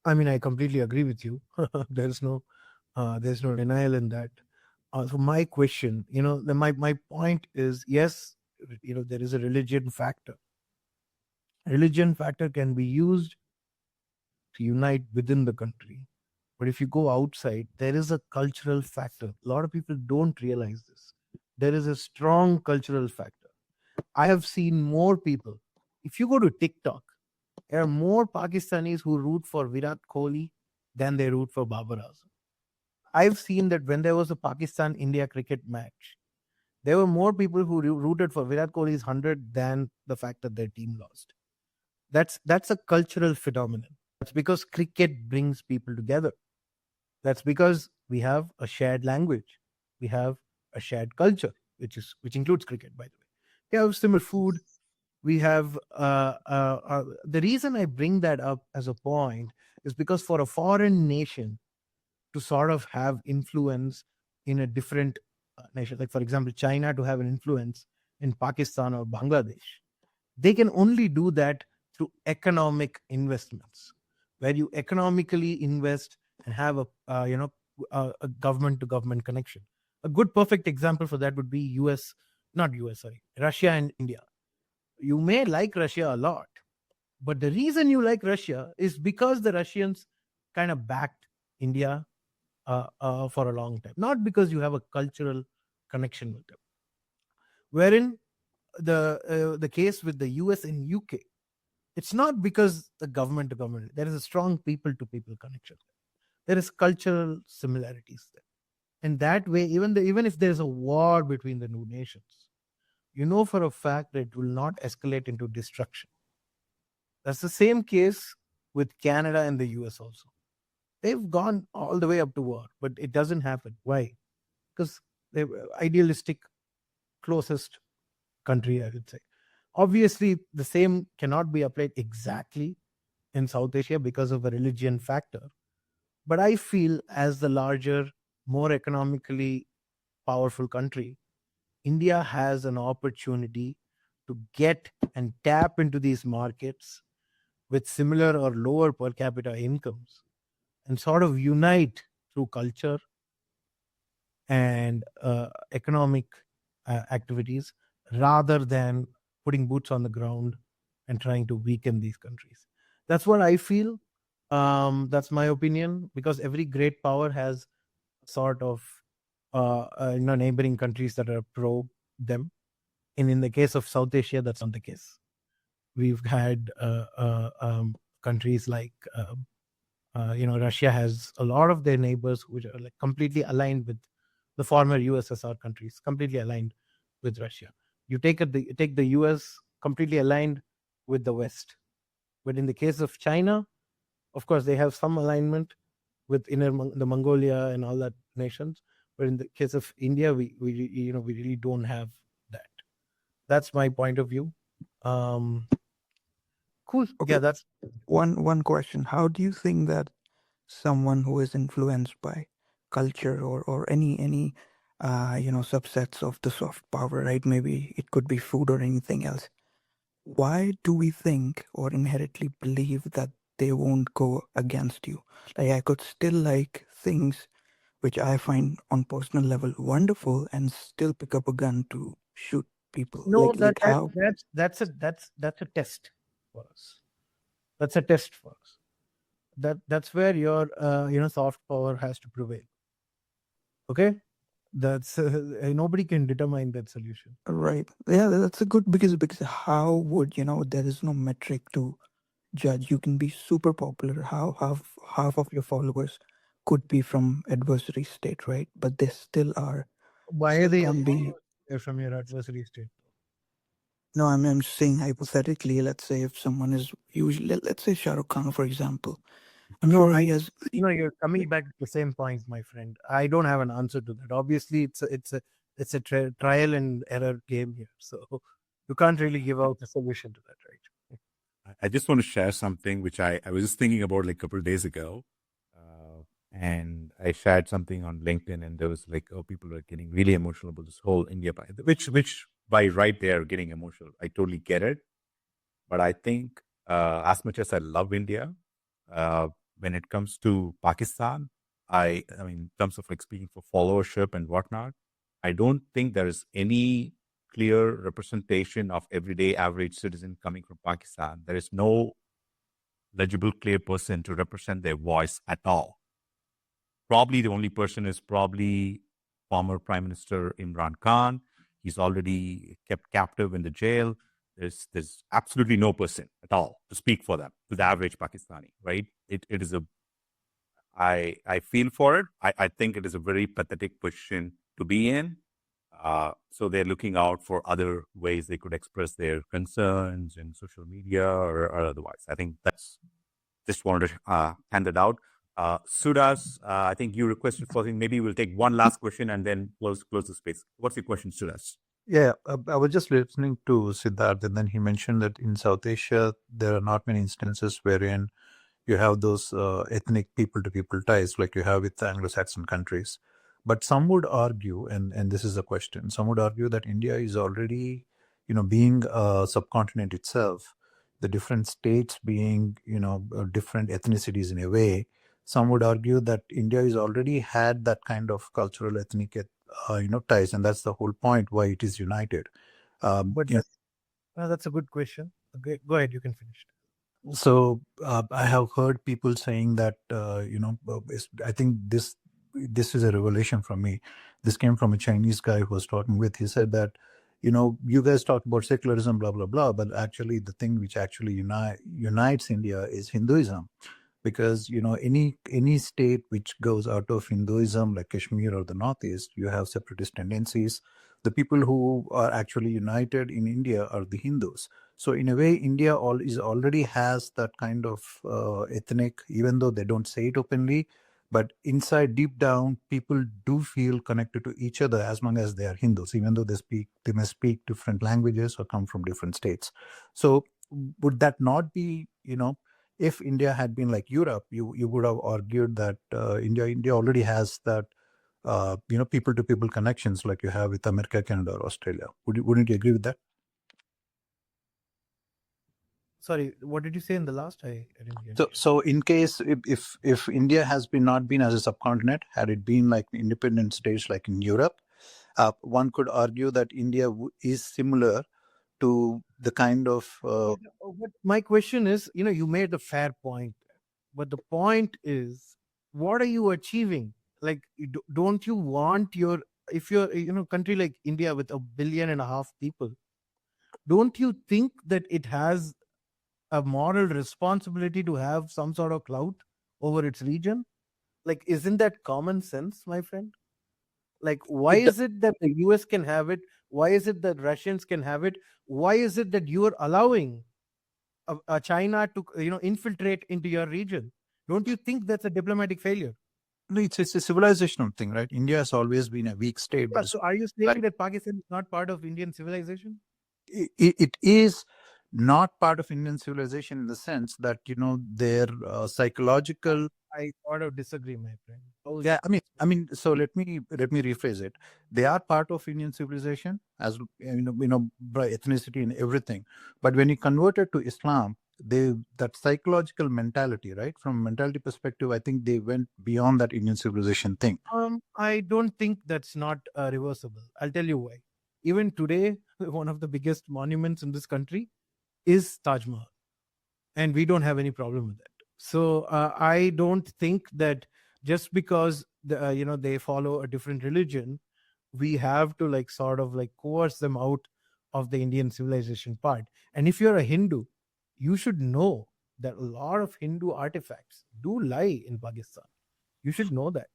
I mean, I completely agree with you. there's no denial in that. So my question, my point is, yes, there is a religion factor. Religion factor can be used to unite within the country. But if you go outside, there is a cultural factor. A lot of people don't realize this. There is a strong cultural factor. I have seen more people. If you go to TikTok, there are more Pakistanis who root for Virat Kohli than they root for Babar Azam. I've seen that when there was a Pakistan India cricket match, there were more people who rooted for Virat Kohli's 100 than the fact that their team lost. That's a cultural phenomenon. That's because cricket brings people together. That's because we have a shared language. We have a shared culture, which includes cricket, by the way. We have similar food. We have the reason I bring that up as a point is because for a foreign nation to sort of have influence in a different nation, like for example, China to have an influence in Pakistan or Bangladesh, they can only do that through economic investments, where you economically invest and have a government to government connection. A good perfect example for that would be Russia and India. You may like Russia a lot, but the reason you like Russia is because the Russians kind of backed India for a long time, not because you have a cultural connection with them. Wherein the case with the US and UK, it's not because the government to government, there is a strong people to people connection. There is cultural similarities there. And that way, even if there is a war between the two nations, you know for a fact that it will not escalate into destruction. That's the same case with Canada and the US also. They've gone all the way up to war, but it doesn't happen. Why? Because they're idealistic, closest country, I would say. Obviously, the same cannot be applied exactly in South Asia because of a religion factor. But I feel as the larger, more economically powerful country, India has an opportunity to get and tap into these markets with similar or lower per capita incomes and sort of unite through culture and economic activities rather than putting boots on the ground and trying to weaken these countries. That's what I feel. That's my opinion, because every great power has sort of neighboring countries that are pro them. And in the case of South Asia, that's not the case. We've had countries like Russia has a lot of their neighbors which are like completely aligned with the former USSR countries, completely aligned with Russia. You take the US, completely aligned with the West. But in the case of China, of course, they have some alignment with the Mongolia and all that nations. But in the case of India, we really don't have that. That's my point of view. Cool. Okay. Yeah, that's One question. How do you think that someone who is influenced by culture or any subsets of the soft power, right? Maybe it could be food or anything else. Why do we think or inherently believe that they won't go against you? Like, I could still like things which I find on personal level wonderful and still pick up a gun to shoot people. no Like how? that's a test for us. That's a test for us. That's where your soft power has to prevail. Okay, that's nobody can determine that solution. Right. Yeah, that's a good, because how would there is no metric to judge. You can be super popular. How half of your followers could be from adversary state, right? But they still are. Why are they Can be. from your adversary state? No, I'm saying hypothetically. Let's say if someone is usually, let's say Shah Rukh Khan, for example. I'm No, sure he has. you're coming back to the same point, my friend. I don't have an answer to that. Obviously, it's a trial and error game here, so you can't really give out a solution to that, right? I just want to share something which I was just thinking about like a couple of days ago. And I shared something on LinkedIn, and there was like, oh, people are getting really emotional about this whole India, which by right they are getting emotional. I totally get it. But I think as much as I love India, when it comes to Pakistan, I mean, in terms of like speaking for followership and whatnot, I don't think there is any clear representation of everyday average citizen coming from Pakistan. There is no legible, clear person to represent their voice at all. Probably the only person is probably former Prime Minister Imran Khan. He's already kept captive in the jail. There's absolutely no person at all to speak for them, to the average Pakistani, right? It is I feel for it. I think it is a very pathetic position to be in. So they're looking out for other ways they could express their concerns in social media or otherwise. I think that's just wanted to hand it out. Sudas, I think you requested for thing. Maybe we'll take one last question and then close the space. What's your question, Sudas? Yeah, I was just listening to Sidharth, and then he mentioned that in South Asia, there are not many instances wherein you have those ethnic people-to-people ties like you have with the Anglo-Saxon countries. But some would argue, and this is a question, some would argue that India is already, being a subcontinent itself, the different states being, different ethnicities in a way. Some would argue that India has already had that kind of cultural ethnic, ties, and that's the whole point why it is united. But that's a good question. Okay, go ahead. You can finish. So I have heard people saying that I think this is a revelation from me. This came from a Chinese guy who was talking with. He said that you guys talk about secularism, blah blah blah, but actually the thing which actually unites India is Hinduism, because any state which goes out of Hinduism, like Kashmir or the Northeast, you have separatist tendencies. The people who are actually united in India are the Hindus. So in a way, India already has that kind of ethnic, even though they don't say it openly, but inside, deep down, people do feel connected to each other as long as they are Hindus, even though they may speak different languages or come from different states. So would that not be, if India had been like Europe, you would have argued that India already has that, people to people connections like you have with America, Canada, or Australia. Wouldn't you agree with that? Sorry, what did you say in the last? I didn't hear. So in case if India has been not been as a subcontinent, had it been like independent states like in Europe, one could argue that India is similar to the kind of But my question is, you made the fair point, but the point is, what are you achieving? Like, don't you want your, if you're, country like India with 1.5 billion people, don't you think that it has a moral responsibility to have some sort of clout over its region? Like, isn't that common sense, my friend? Like, why it, is it that the US can have it? Why is it that Russians can have it? Why is it that you are allowing China to infiltrate into your region? Don't you think that's a diplomatic failure? no, it's a civilizational thing, right? India has always been a weak state, but So are you saying that Pakistan is not part of Indian civilization? it is not part of Indian civilization in the sense that their psychological. I sort of disagree, my friend. Yeah, I mean. So let me rephrase it. They are part of Indian civilization, as by ethnicity and everything. But when you convert it to Islam, that psychological mentality, right? From a mentality perspective, I think they went beyond that Indian civilization thing. I don't think that's not reversible. I'll tell you why. Even today, one of the biggest monuments in this country is Taj Mahal, and we don't have any problem with that. So I don't think that just because they follow a different religion, we have to like sort of like coerce them out of the Indian civilization part. And if you're a Hindu, you should know that a lot of Hindu artifacts do lie in Pakistan. You should know that.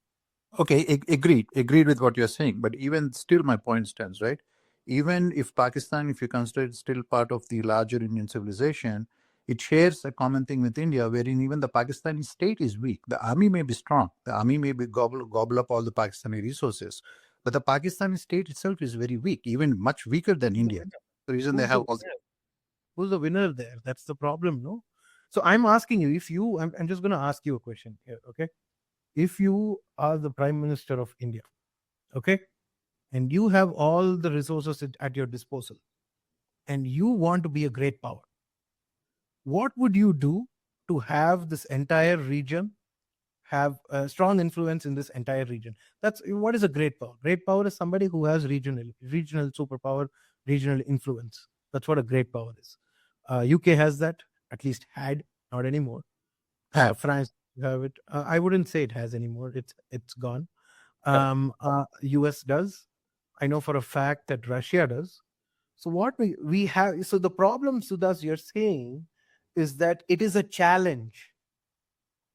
Okay, agreed with what you're saying. But even still, my point stands, right? Even if Pakistan, if you consider it still part of the larger Indian civilization, it shares a common thing with India, wherein even the Pakistani state is weak. The army may be strong. The army may be gobble up all the Pakistani resources. But the Pakistani state itself is very weak, even much weaker than India. The reason they Who's have the all winner? Who's the winner there? That's the problem, no? So I'm asking you, if you, I'm just going to ask you a question here, okay? If you are the Prime Minister of India, okay, and you have all the resources at your disposal, and you want to be a great power, what would you do to have this entire region have a strong influence in this entire region? That's what is a great power. Great power is somebody who has regional superpower, regional influence. That's what a great power is. UK has that, at least had, not anymore. have. France have it. I wouldn't say it has anymore. It's gone. US does. I know for a fact that Russia does. So what we have, so the problem, Sudas, you're saying is that it is a challenge.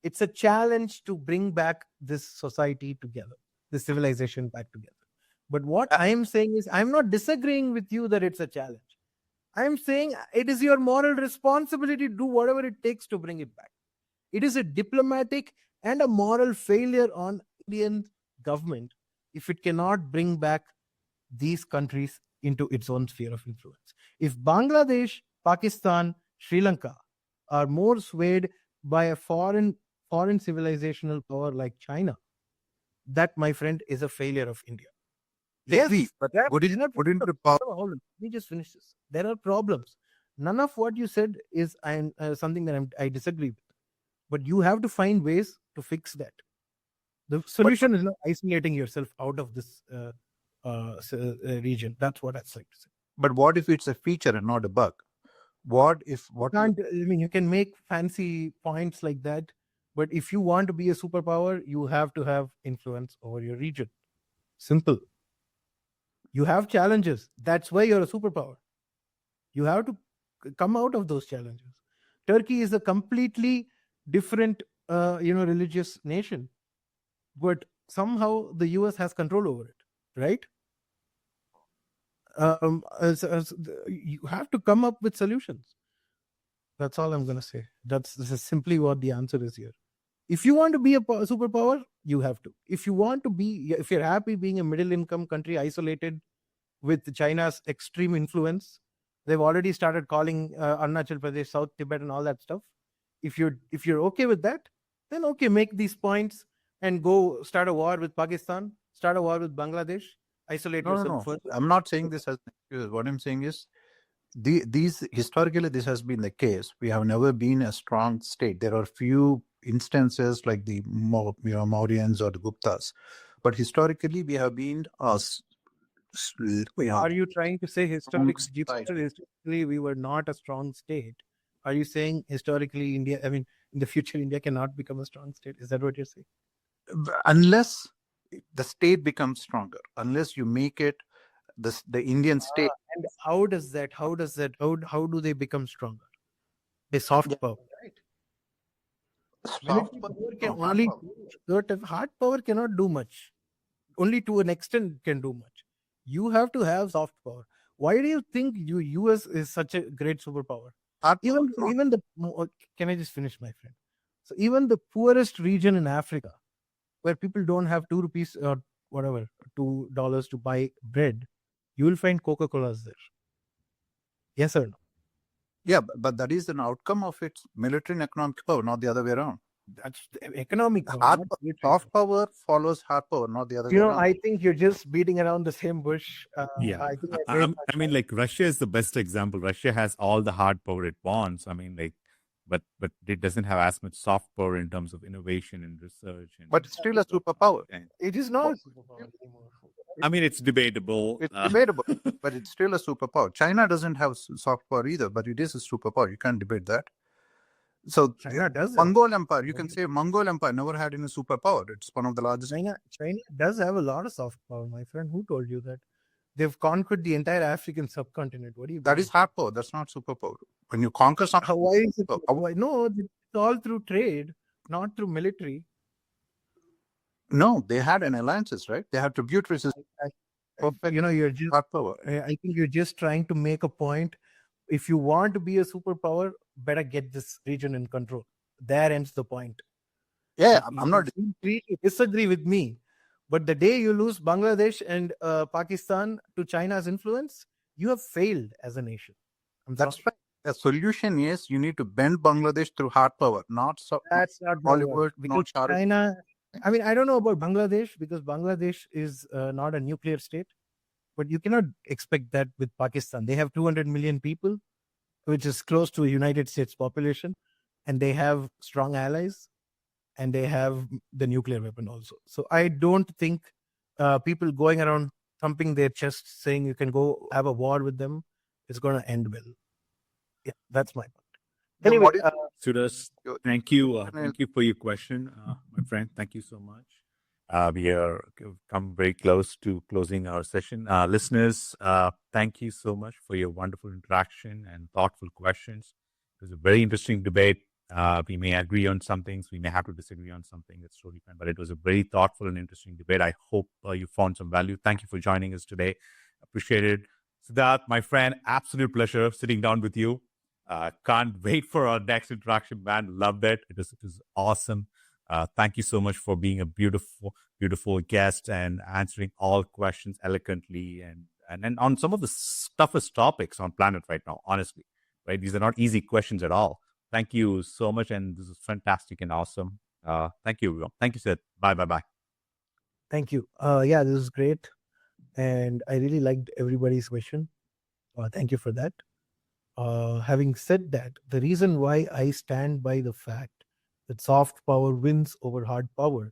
It's a challenge to bring back this society together, this civilization back together. But what I'm saying is, I'm not disagreeing with you that it's a challenge. I'm saying it is your moral responsibility to do whatever it takes to bring it back. It is a diplomatic and a moral failure on Indian government if it cannot bring back these countries into its own sphere of influence. If Bangladesh, Pakistan, Sri Lanka are more swayed by a foreign civilizational power like China, that, my friend, is a failure of India. Agree, but there wouldn't are the problems. power Hold on, let me just finish this. There are problems. None of what you said is something that I disagree with. But you have to find ways to fix that. The solution is not isolating yourself out of this region. That's what I'd like to say. But what if it's a feature and not a bug? What if You can make fancy points like that, but if you want to be a superpower, you have to have influence over your region. Simple. You have challenges. That's why you're a superpower. You have to come out of those challenges. Turkey is a completely different, religious nation, but somehow the US has control over it, right? You have to come up with solutions. That's all I'm going to say. This is simply what the answer is here. If you want to be a superpower, you have to. If you're happy being a middle income country isolated with China's extreme influence, they've already started calling Arunachal Pradesh, South Tibet, and all that stuff. If you're okay with that, then okay, make these points and go start a war with Pakistan, start a war with Bangladesh, isolate yourself No. further. I'm not saying this as an excuse. What I'm saying is, these historically this has been the case. We have never been a strong state. There are few instances like the Mauryans or the Guptas, but historically we have been we Are you trying to say society. historically we were not a strong state? Are you saying historically India, I mean, in the future, India cannot become a strong state? Is that what you're saying? Unless the state becomes stronger, unless you make it the Indian state. And how do they become stronger? A soft Yeah, power, right? soft Military power, power can no, hard only power. hard power cannot do much. Only to an extent can do much. You have to have soft power. Why do you think US is such a great superpower? Hard power, Even no. even the can I just finish, my friend? So even the poorest region in Africa, where people don't have 2 rupees or whatever, $2 to buy bread, you will find Coca-Cola's there. Yes or no? Yeah, but that is an outcome of its military and economic power, not the other way around. That's the economic power, Hard, not military soft power. power follows hard power, not the other way You know, around. I think you're just beating around the same bush. Yeah, I think I made I mean, like Russia is the best example. Russia has all the hard power it wants. I mean, like, but it doesn't have as much soft power in terms of innovation and research. And But it's still a superpower. and, it is not a superpower anymore. I mean, it's debatable. It's debatable, but it's still a superpower. China doesn't have soft power either, but it is a superpower. You can't debate that. So China does. Mongol Empire, you can say Mongol Empire never had any superpower. It's one of the largest. China does have a lot of soft power, my friend. Who told you that? They've conquered the entire African subcontinent. What do you? That is hard power. That's not superpower. When you conquer something, Why is it? How- Why? No, it's all through trade, not through military. no, they had an alliances, right? They had tribute resistance. You know, you're just. Hard power. I think you're just trying to make a point. If you want to be a superpower, better get this region in control. There ends the point. Yeah, I'm not. You disagree with me, but the day you lose Bangladesh and Pakistan to China's influence, you have failed as a nation. That's right. The solution is you need to bend Bangladesh through hard power, not That's not Bollywood, because not Shah Rukh. China. I mean, I don't know about Bangladesh because Bangladesh is not a nuclear state, but you cannot expect that with Pakistan. They have 200 million people, which is close to a United States population, and they have strong allies, and they have the nuclear weapon also. So I don't think people going around thumping their chest saying you can go have a war with them is going to end well. Yeah, that's my point. Then Anyway, what is- Sudas, Your- thank you for your question, my friend. Thank you so much. We are come very close to closing our session. Listeners, thank you so much for your wonderful interaction and thoughtful questions. It was a very interesting debate. We may agree on some things, we may have to disagree on something. That's totally fine. But it was a very thoughtful and interesting debate. I hope you found some value. Thank you for joining us today. Appreciate it. Sidharth, my friend, absolute pleasure sitting down with you. Can't wait for our next interaction, man. Loved it. It was awesome. Thank you so much for being a beautiful guest and answering all questions eloquently and on some of the toughest topics on planet right now, honestly. Right? These are not easy questions at all. Thank you so much. And this is fantastic and awesome. Thank you, everyone. Thank you, Sid. Bye. thank you. Yeah, this is great. And I really liked everybody's question. Thank you for that. Having said that, the reason why I stand by the fact that soft power wins over hard power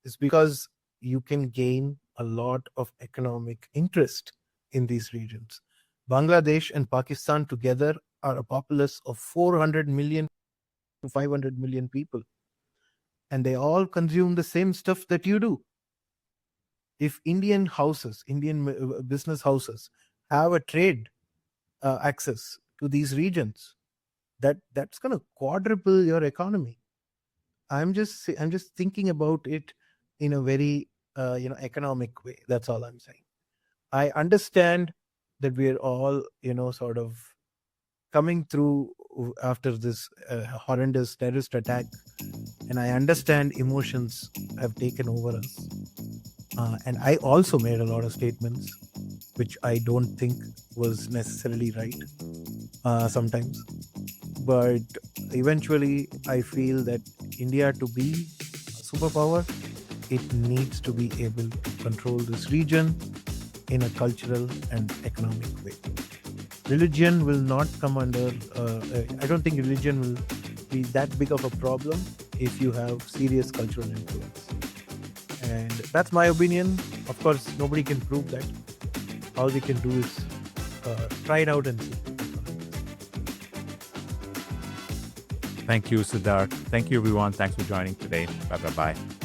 is because you can gain a lot of economic interest in these regions. Bangladesh and Pakistan together are a populace of 400 million to 500 million people, and they all consume the same stuff that you do. If Indian business houses have a trade access to these regions, that's going to quadruple your economy. I'm just thinking about it in a very economic way. That's all I'm saying. I understand that we're all sort of coming through after this horrendous terrorist attack, and I understand emotions have taken over us. And I also made a lot of statements which I don't think was necessarily right sometimes. But eventually, I feel that India, to be a superpower, it needs to be able to control this region in a cultural and economic way. religion will not come under. I don't think religion will be that big of a problem if you have serious cultural influence. And that's my opinion. Of course, nobody can prove that. All we can do is try it out and see. Thank you, Sidharth. Thank you, everyone. Thanks for joining today. Bye bye bye.